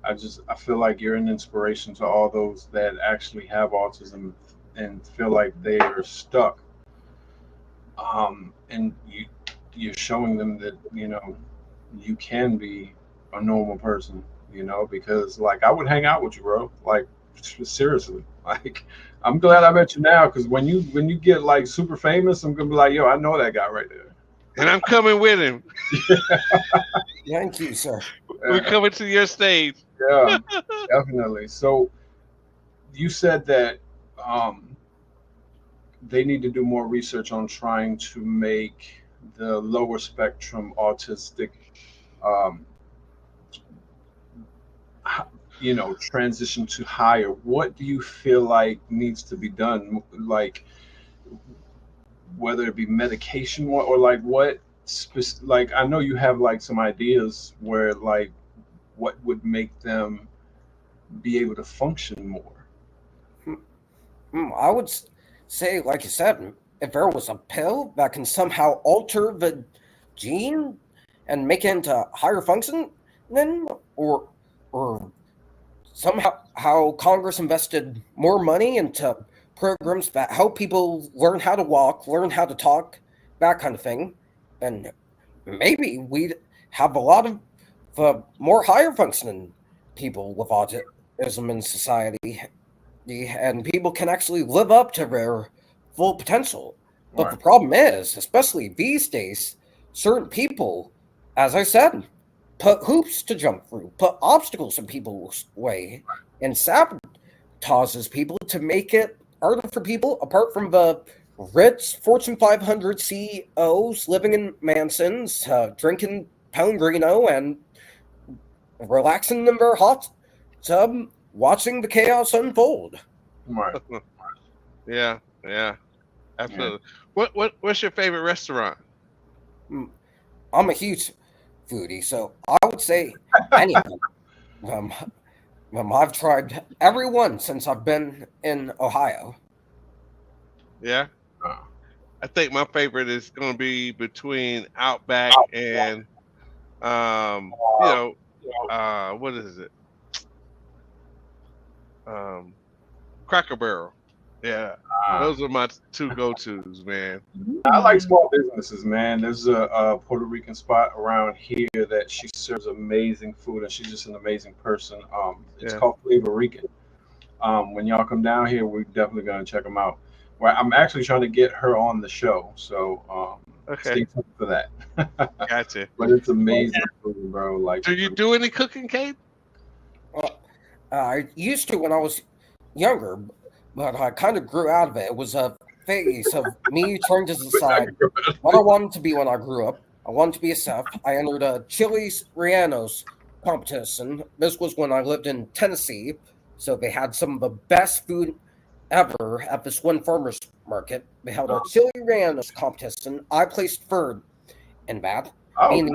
I feel like you're an inspiration to all those that actually have autism and feel like they are stuck. And you're showing them that you can be a normal person. Because like I would hang out with you, bro. Like seriously. Like I'm glad I met you now, because when you get like super famous, I'm gonna be like, yo, I know that guy right there. And I'm coming with him. Thank you, sir. We're coming to your stage. Yeah, definitely. So you said that they need to do more research on trying to make the lower spectrum autistic, um, transition to higher. What do you feel like needs to be done? Like, whether it be medication or like what, like, I know you have like some ideas where like what would make them be able to function more. I would say, like you said, if there was a pill that can somehow alter the gene and make it into higher functioning, or somehow how Congress invested more money into programs that help people learn how to walk, learn how to talk, that kind of thing, and maybe we'd have a lot of more higher functioning people with autism in society, and people can actually live up to their full potential. But Right. the problem is, especially these days, certain people, as I said, put hoops to jump through, put obstacles in people's way, and sabotages people to make it harder for people, apart from the rich Fortune 500 CEOs living in mansions, drinking Pellegrino and relaxing in their hot tub, watching the chaos unfold. Right. Yeah, absolutely. What's your favorite restaurant? I'm a huge foodie, so I would say anything. I've tried every one since I've been in Ohio. Yeah, I think my favorite is going to be between Outback and what is it? Cracker Barrel. Yeah, those are my two go-tos, man. I like small businesses, man. There's a Puerto Rican spot around here that she serves amazing food, and she's just an amazing person. It's called Flavor Rican. When y'all come down here, we're definitely gonna check them out. Well, I'm actually trying to get her on the show, so stay tuned for that. Gotcha. But it's amazing food, bro. Like, do you do any cooking, Kate? I used to when I was younger, but I kind of grew out of it. It was a phase of me trying to decide what I wanted to be when I grew up. I wanted to be a chef. I entered a Chili's Rianos competition. This was when I lived in Tennessee, so they had some of the best food ever at this one farmer's market. They held a Chili Rianos competition. I placed third in that, meaning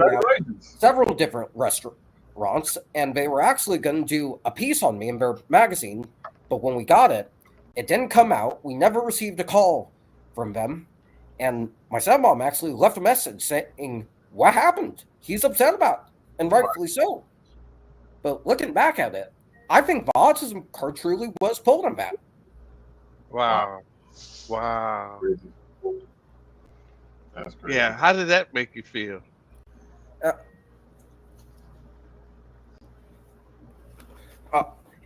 several different restaurants, and they were actually going to do a piece on me in their magazine, but when we got it, it didn't come out. We never received a call from them, and my stepmom actually left a message saying what happened. He's upset about it, and rightfully so. But looking back at it, I think the autism card truly was pulled on that. Wow. That's crazy. Yeah, how did that make you feel?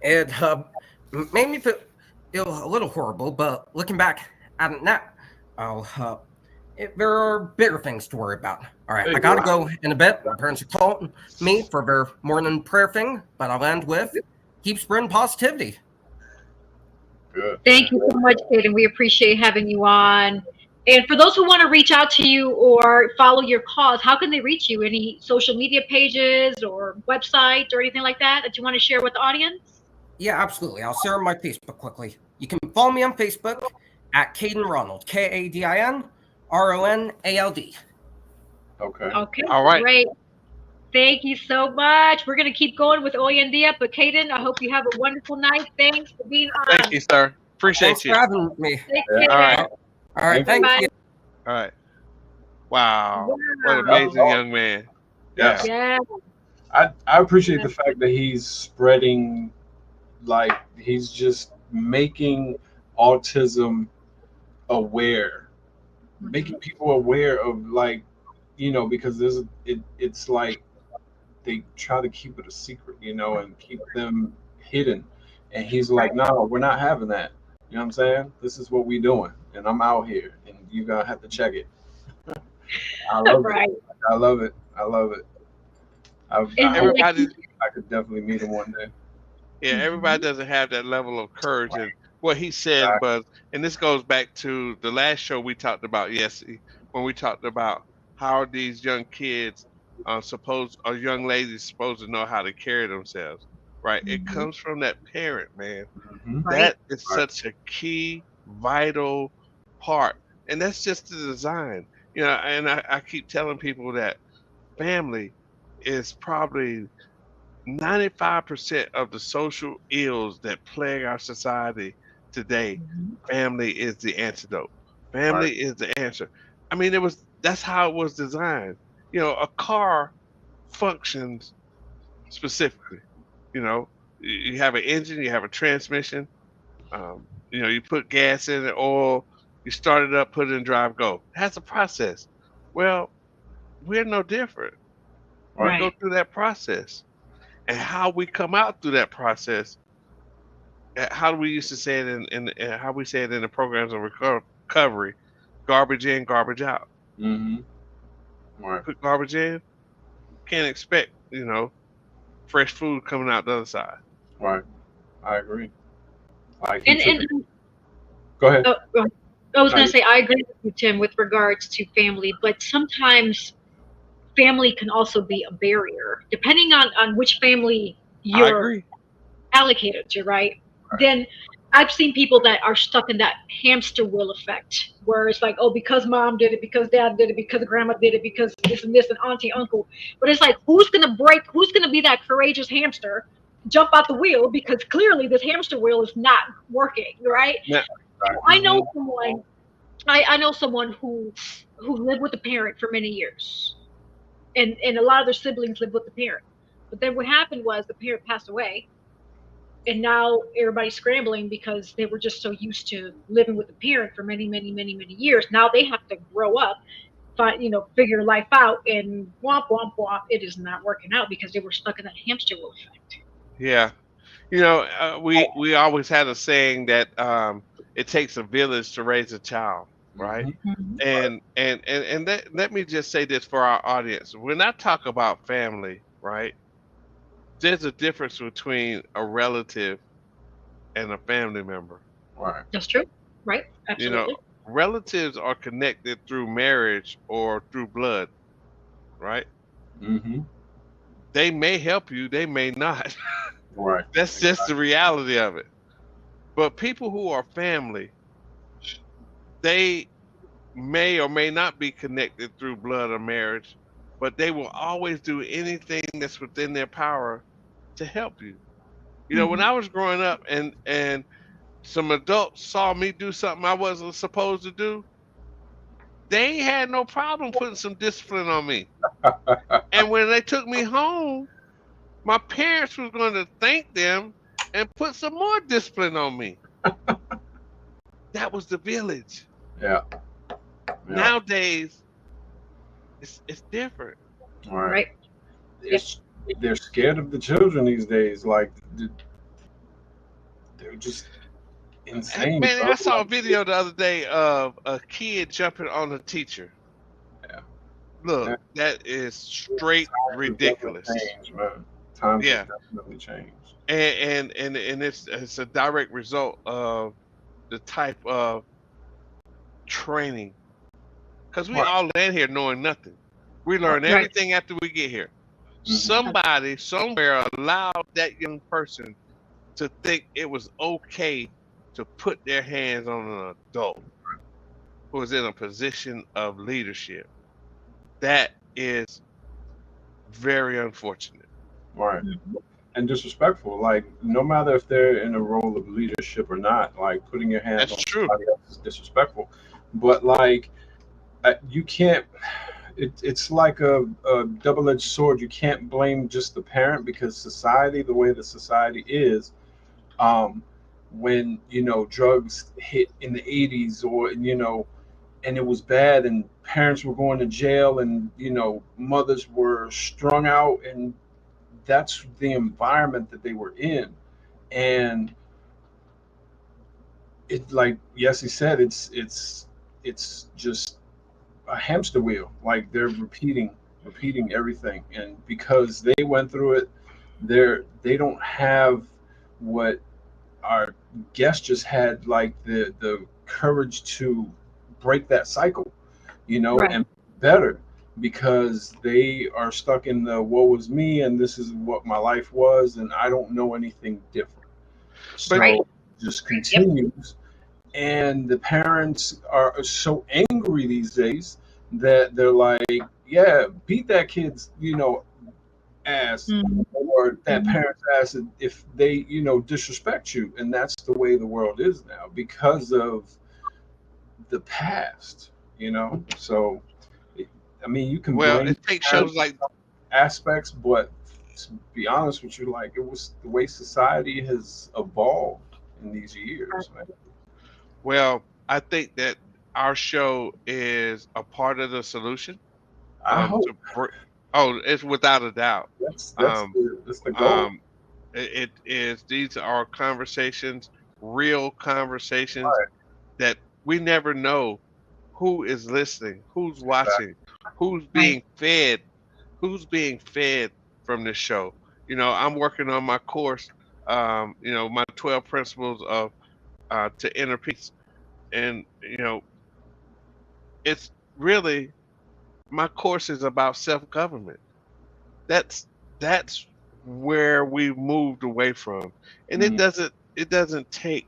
It made me feel a little horrible, but looking back at it now, there are bigger things to worry about. All right, I gotta go in a bit. My parents are calling me for their morning prayer thing, but I'll end with keep spreading positivity. Good. Thank you so much, Kadin. We appreciate having you on. And for those who want to reach out to you or follow your cause, how can they reach you? Any social media pages or websites or anything like that you want to share with the audience? Yeah, absolutely. I'll share my Facebook quickly. You can follow me on Facebook at Kadin Ronald, KadinRonald. Okay. All right. Great. Thank you so much. We're going to keep going with Hoy en Día, but Kadin, I hope you have a wonderful night. Thanks for being on. Thank you, sir. Appreciate Thanks you. for having me. Take care. All right. Thank you. All right. Wow. What an amazing young man. Yes. Yeah. I appreciate the fact that he's spreading, like, he's just making autism aware, making people aware of, like, because it's like they try to keep it a secret, and keep them hidden. And he's like, no, we're not having that. You know what I'm saying? This is what we doing, and I'm out here, and you're gonna have to check it. I love it. I love it. I love it. I could definitely meet him one day. Yeah, everybody doesn't have that level of courage. And what he said was, and this goes back to the last show we talked about, when we talked about how these young kids young ladies supposed to know how to carry themselves, right? It comes from that parent, man. That is such a key, vital part. And that's just the design. And I keep telling people that family is probably 95% of the social ills that plague our society today. Family is the antidote. Family is the answer. I mean, that's how it was designed. A car functions specifically. You know, you have an engine, you have a transmission. You know, you put gas in it, oil, you start it up, put it in drive, go. It has a process. Well, we're no different. We go Right. through that process, and how we come out through that process. How do we used to say it in how we say it in the programs of recovery? Garbage in, garbage out. Mm-hmm. Right. Put garbage in, can't expect, you know, fresh food coming out the other side. Right. I agree. Like he took. And Go ahead. I was No, going to say, I agree with you, Tim, with regards to family, but sometimes family can also be a barrier, depending on which family I you're agree. allocated to, right? Then I've seen people that are stuck in that hamster wheel effect, where it's like, oh, because mom did it, because dad did it, because grandma did it, because this and this, and auntie, uncle. But it's like, who's going to be that courageous hamster, jump out the wheel, because clearly this hamster wheel is not working, right? Yeah. I know someone. I know someone who lived with a parent for many years, and a lot of their siblings lived with the parent. But then what happened was the parent passed away, and now everybody's scrambling because they were just so used to living with the parent for many, many, many, many years. Now they have to grow up, figure life out, and womp womp womp. It is not working out because they were stuck in that hamster wheel effect. Yeah. You know, we always had a saying that it takes a village to raise a child, right? Mm-hmm. And let me just say this for our audience. When I talk about family, right, there's a difference between a relative and a family member. Right. That's true, right? You know, Absolutely. relatives are connected through marriage or through blood, right? Mm-hmm. They may help you, they may not. Right. That's just the reality of it. But people who are family, they may or may not be connected through blood or marriage, but they will always do anything that's within their power to help you. You know, when I was growing up and some adults saw me do something I wasn't supposed to do, they had no problem putting some discipline on me. And when they took me home, my parents was going to thank them and put some more discipline on me. That was the village. Yeah. Nowadays, it's different. Right. They're scared of the children these days. Like they're just insane. Man, I saw a video the other day of a kid jumping on a teacher. Yeah. Look, that is straight ridiculous. Change, man. Times have definitely changed. And it's a direct result of the type of training. Because we all land here knowing nothing. We learn everything after we get here. Mm-hmm. Somebody somewhere allowed that young person to think it was okay to put their hands on an adult who is in a position of leadership. That is very unfortunate. Right. Mm-hmm. And disrespectful. Like, no matter if they're in a role of leadership or not, like putting your hands on somebody else is disrespectful. But like, you can't. It's like a double-edged sword. You can't blame just the parent because society, the way the society is, when drugs hit in the 80s, or and it was bad, and parents were going to jail, and mothers were strung out, and that's the environment that they were in. And it, like Yessie said, it's just a hamster wheel. Like, they're repeating everything, and because they went through it, they don't have what our guest just had, like the courage to break that cycle, and better, because they are stuck in the woe is me, and this is what my life was, and I don't know anything different. So it just continues. And the parents are so angry these days that they're like, yeah, beat that kid's, ass, or that parent's ass if they, disrespect you. And that's the way the world is now because of the past, So, I mean, you can it takes shows like aspects, but to be honest with you, like it was the way society has evolved in these years, man. Well, I think that our show is a part of the solution. I hope To bring, oh, it's without a doubt. that's Um, that's the goal. um, it is. These are conversations, real conversations Right. that we never know who is listening, who's Exactly. watching, who's Right. who's being fed from this show. I'm working on my course. My 12 principles of to inner peace, and it's really my course is about self-government. That's that's where we moved away from, and it Mm, doesn't take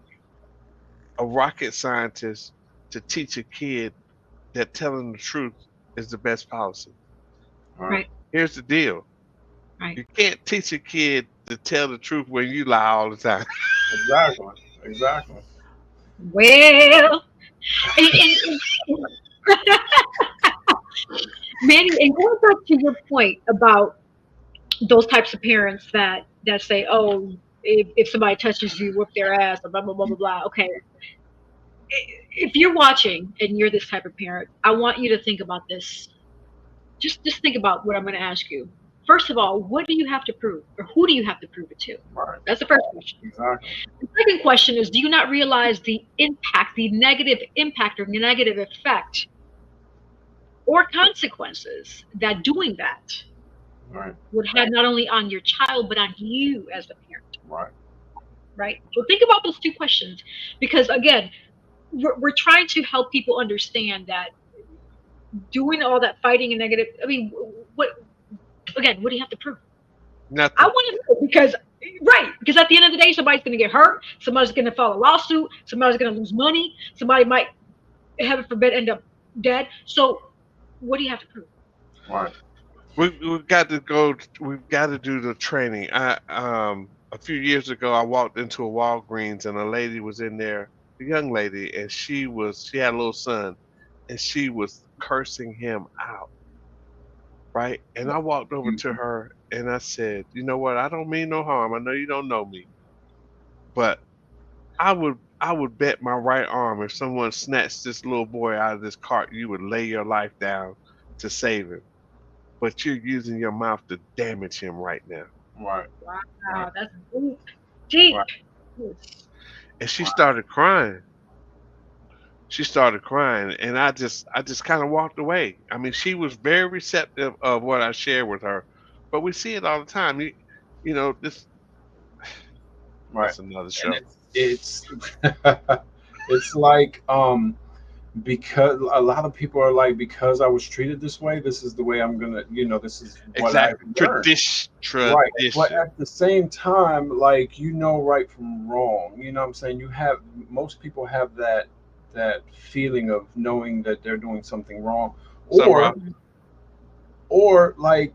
a rocket scientist to teach a kid that telling the truth is the best policy. right. Right. Here's the deal. Right. You can't teach a kid to tell the truth when you lie all the time. Exactly. Exactly. Well, and Manny, and going back to your point about those types of parents that say, "Oh, if somebody touches you, whip their ass," or blah blah blah blah blah. Okay, if you're watching and you're this type of parent, I want you to think about this. Just think about what I'm going to ask you. First of all, what do you have to prove, or who do you have to prove it to? Right. That's the first question. Exactly. The second question is, do you not realize the impact, the negative impact or the negative effect or consequences that doing that Right. would have not only on your child but on you as the parent, Right. right? So think about those two questions, because again, we're trying to help people understand that doing all that fighting and negative. I mean, what again? What do you have to prove? I Nothing. want to know because at the end of the day, somebody's going to get hurt, somebody's going to file a lawsuit, somebody's going to lose money, somebody might, heaven forbid, end up dead. So, what do you have to prove? Right. We've got to go. We've got to do the training. A few years ago, I walked into a Walgreens and a lady was in there, a young lady, and she had a little son, and she was cursing him out, right? And I walked over to her and I said, "You know what? I don't mean no harm. I know you don't know me, but I would bet my right arm if someone snatched this little boy out of this cart, you would lay your life down to save him. But you're using your mouth to damage him right now." Right. Wow, that's deep. Right. And she started crying. She started crying, and I just kind of walked away. I mean, she was very receptive of what I shared with her, but we see it all the time. This Right. that's another And show. it's it's like because a lot of people are like, because I was treated this way, this is the way I'm gonna, this is what I've Exactly. learned. Tradition. Right. But at the same time, like, right from wrong. You know what I'm saying? Most people have that feeling of knowing that they're doing something wrong. Something Or wrong? or like,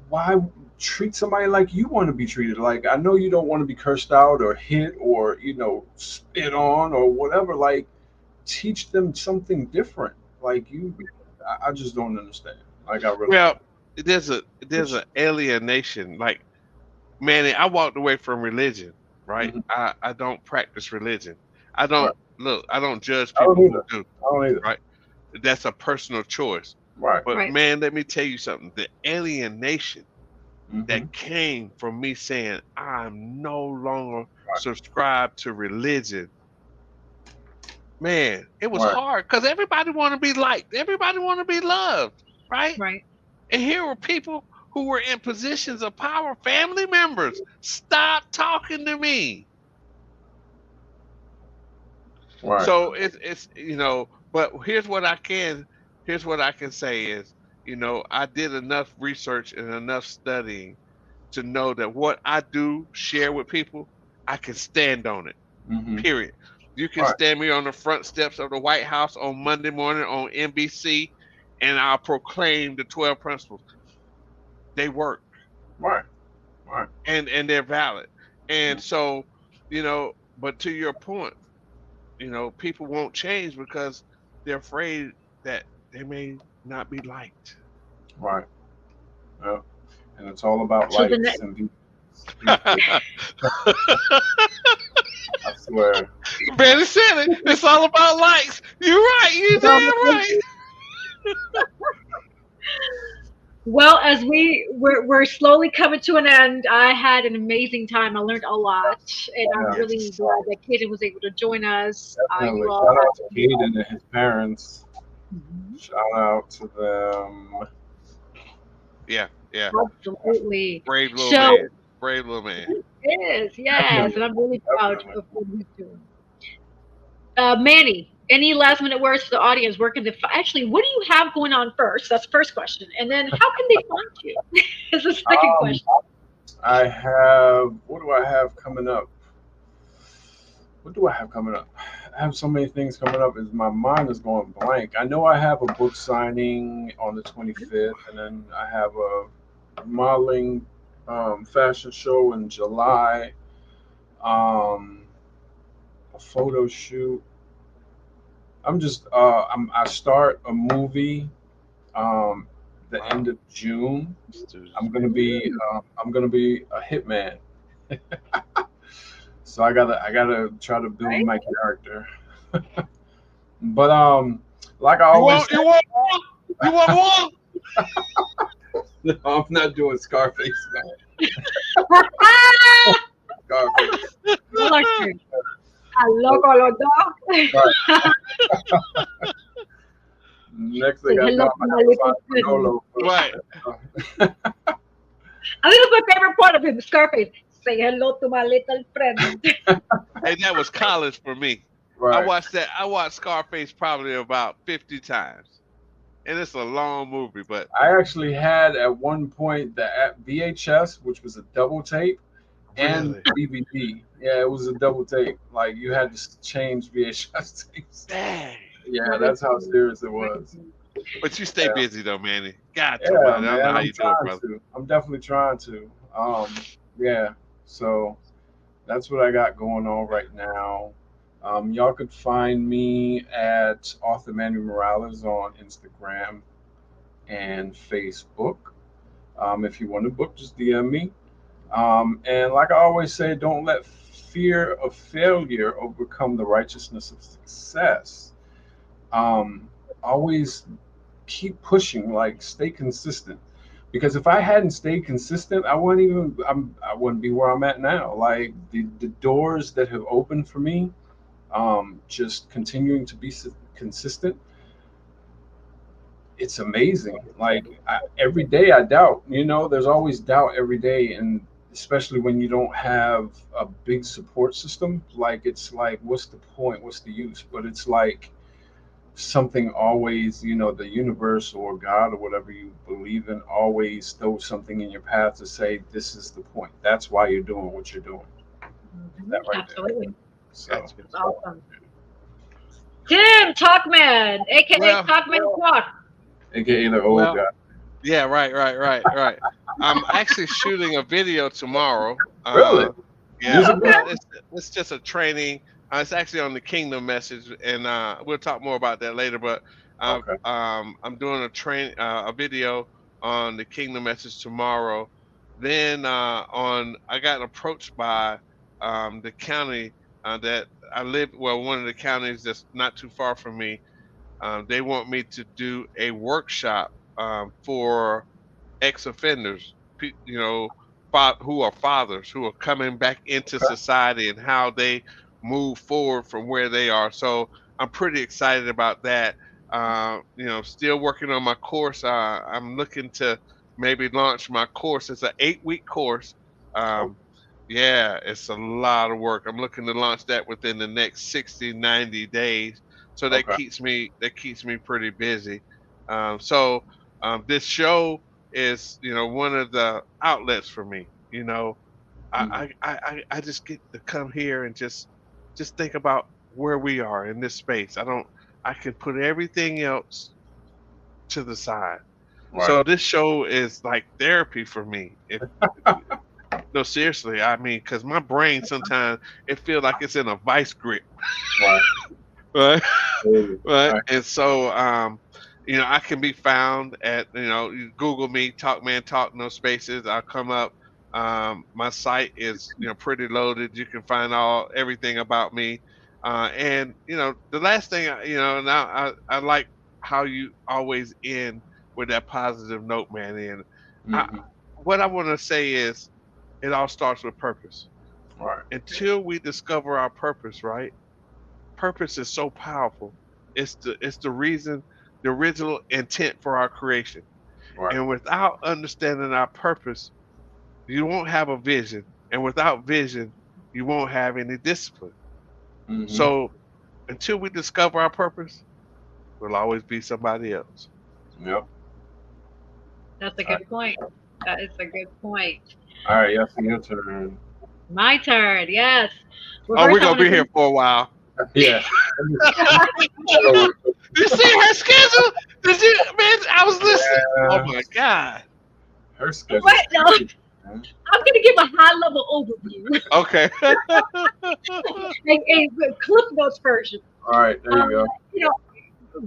why treat somebody like you want to be treated? Like, I know you don't want to be cursed out or hit or, spit on or whatever. Like, teach them something different. Like, I just don't understand. Like, I really Well, there's an alienation. Like, Manny, I walked away from religion, right? Mhm. I don't practice religion. I Right. don't judge I don't people who either. do, I don't either. right? That's a personal choice. Right. But Right. man, let me tell you something. The alienation Mhm. that came from me saying I'm no longer Right. subscribed to religion, man, it was Right. hard because everybody want to be liked, everybody want to be loved, right? Right. And here were people who were in positions of power, family members. Stop talking to me. Right. So it's but here's what I can say is, I did enough research and enough studying to know that what I do share with people, I can stand on it. Mhm. Period. You can Right. stand me on the front steps of the White House on Monday morning on NBC, and I'll proclaim the 12 principles. They work. Right. Right. And they're valid. And so, but to your point, people won't change because they're afraid that they may not be liked. Right. Yeah. And it's all about So the likes and views. I swear. Barry said it. It's all about likes. You're right. You damn right. Well, as we're slowly coming to an end, I had an amazing time. I learned a lot, and I'm Yeah. really glad that Kadin was able to join us. Definitely. You all Shout out have to Kadin and his parents. Mhm. Shout out to them. Yeah. Absolutely. Brave little So man. Brave little man. it is, yes, and I'm really proud Definitely. of what he's doing. Manny, any last minute words for the audience? Where can they actually? What do you have going on first? That's the first question, and then how can they find you? Is the second question. I have. What do I have coming up? What do I have coming up? I have so many things coming up. Is my mind is going blank. I know I have a book signing on the 25th, and then I have a modeling fashion show in July. A photo shoot. I start a movie the end of June. I'm gonna be a hitman. So I gotta try to build my character. But like I always You want more? say, I'm not doing Scarface, man. Scarface. Hello, Colorado. Next thing I Hello, know, I'm my gonna little find friend. Manolo. Right. I think it's my favorite part of him, Scarface. Say hello to my little friend. Hey, that was college for me. Right. I watched Scarface probably about 50 times. And it's a long movie, but I actually had at one point the VHS, which was a double tape, and really? DVD. Yeah, it was a double tape. Like you had to change VHS tapes. Dang. Yeah, that's how serious it was. But you stay busy though, Manny. God, Yeah, man. I don't man, know how I'm you do it, trying brother. to. I'm definitely trying to. Yeah. So that's what I got going on right now. Y'all could find me at Author Manny Morales on Instagram and Facebook. If you want to book, just DM me. And like I always say, don't let fear of failure overcome the righteousness of success. Always keep pushing, like stay consistent. Because if I hadn't stayed consistent, I wouldn't be where I'm at now. Like the doors that have opened for me, just continuing to be consistent, it's amazing. Like every day I doubt, there's always doubt every day. And especially when you don't have a big support system, like it's like, what's the point? What's the use? But it's like something always, the universe or God or whatever you believe in always throws something in your path to say, this is the point. That's why you're doing what you're doing. That right Absolutely. there. So That's awesome. Tim Talkman, aka Talkman Talk. AKA the old guy. Yeah, right. I'm actually shooting a video tomorrow. Really? Yeah, it's just a training. It's actually on the Kingdom message, and we'll talk more about that later. But I'm doing a video on the Kingdom message tomorrow. Then I got approached by the county that I live. Well, one of the counties that's not too far from me. They want me to do a workshop for ex-offenders, who are fathers who are coming back into society and how they move forward from where they are. So I'm pretty excited about that. Still working on my course. I'm looking to maybe launch my course. It's an 8-week course. Yeah, it's a lot of work. I'm looking to launch that within the next 60, 90 days. So that keeps me pretty busy. This show is, one of the outlets for me. I just get to come here and just think about where we are in this space. I can put everything else to the side. Right. So this show is like therapy for me. No, seriously. I mean, because my brain sometimes it feels like it's in a vice grip. Right. Right. And so I can be found at, you Google me, Talk Man Talk, no spaces. I'll come up. My site is, pretty loaded. You can find everything about me. And the last thing, now I like how you always end with that positive note, man. And Mm-hmm. what I want to say is, it all starts with purpose. Right. Until we discover our purpose, right? Purpose is so powerful. It's the reason, the original intent for our creation. Right. And without understanding our purpose, you won't have a vision. And without vision, you won't have any discipline. Mm-hmm. So until we discover our purpose, we'll always be somebody else. Yep. That's a good point. That is a good point. All right, yes, your turn. My turn. Yes. Well, we're gonna be here for a while. Yeah. You see her schedule? Did you, man? I was listening. Yeah. Oh my God. Her schedule. Wait, no. I'm going to give a high-level overview. Okay. a Cliff Notes version. All right, there you go.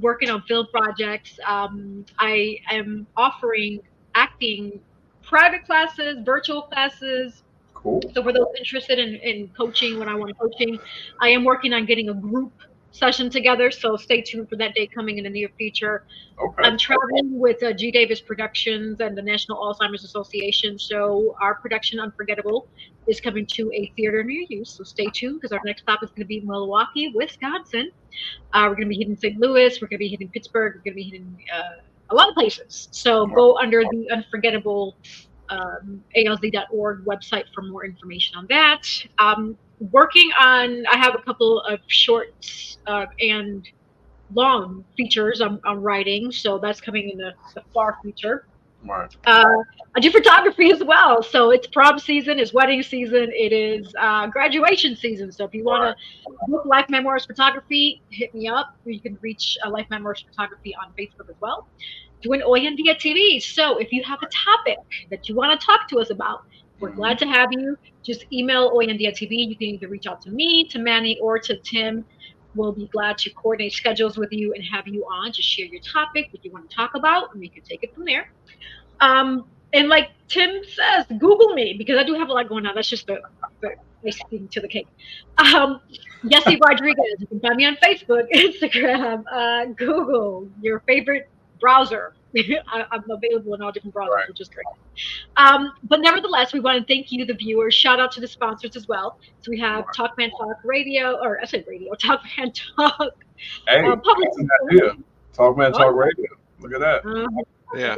Working on film projects. I am offering acting private classes, virtual classes. Cool. So for those interested in coaching, when I want coaching, I am working on getting a group session together. So stay tuned for that day coming in the near future. Okay. I'm traveling with G. Davis Productions and the National Alzheimer's Association. So our production, Unforgettable, is coming to a theater near you. So stay tuned, because our next stop is going to be Milwaukee, Wisconsin. We're going to be hitting St. Louis. We're going to be hitting Pittsburgh. We're going to be hitting a lot of places. So go under the Unforgettable ALZ.org website for more information on that. Working on, I have a couple of shorts and long features I'm writing, so that's coming in the far future. Right. I do photography as well, so it's prom season, it's wedding season, it is graduation season. So if you want to book Life Memoirs Photography, hit me up. You can reach Life Memoirs Photography on Facebook as well. Doing Oyendia TV. So if you have a topic that you want to talk to us about, we're glad to have you. Just email Oyendia TV. You can either reach out to me, to Manny, or to Tim. We'll be glad to coordinate schedules with you and have you on to share your topic that you want to talk about, and we can take it from there. And like Tim says, Google me, because I do have a lot going on. That's just the icing to the cake. Yessie Rodriguez. You can find me on Facebook, Instagram, Google, your favorite browser. I'm available in all different browsers, right, which is great. But nevertheless, we want to thank you, the viewers. Shout out to the sponsors as well. So we have Talkman Talk Radio, or I said radio, Talkman Talk. Hey, that's an idea. Talkman Talk Radio. Look at that. Yeah.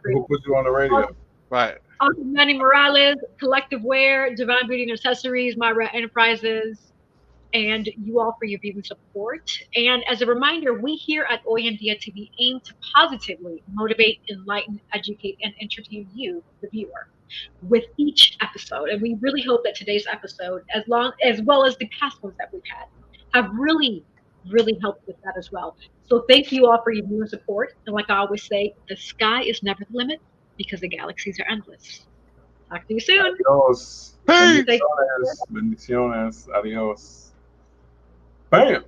We'll put you on the radio. Right. Manny Morales, Collective Wear, Divine Beauty and Accessories, Myra Enterprises, and you all for your viewing support. And as a reminder, we here at Oyendia TV aim to positively motivate, enlighten, educate, and entertain you, the viewer, with each episode. And we really hope that today's episode, as well as the past ones that we've had, have really helped with that as well. So thank you all for your viewing support. And like I always say, the sky is never the limit, because the galaxies are endless. Talk to you soon. Adios. Bendiciones. Bendiciones. Adios. Bam.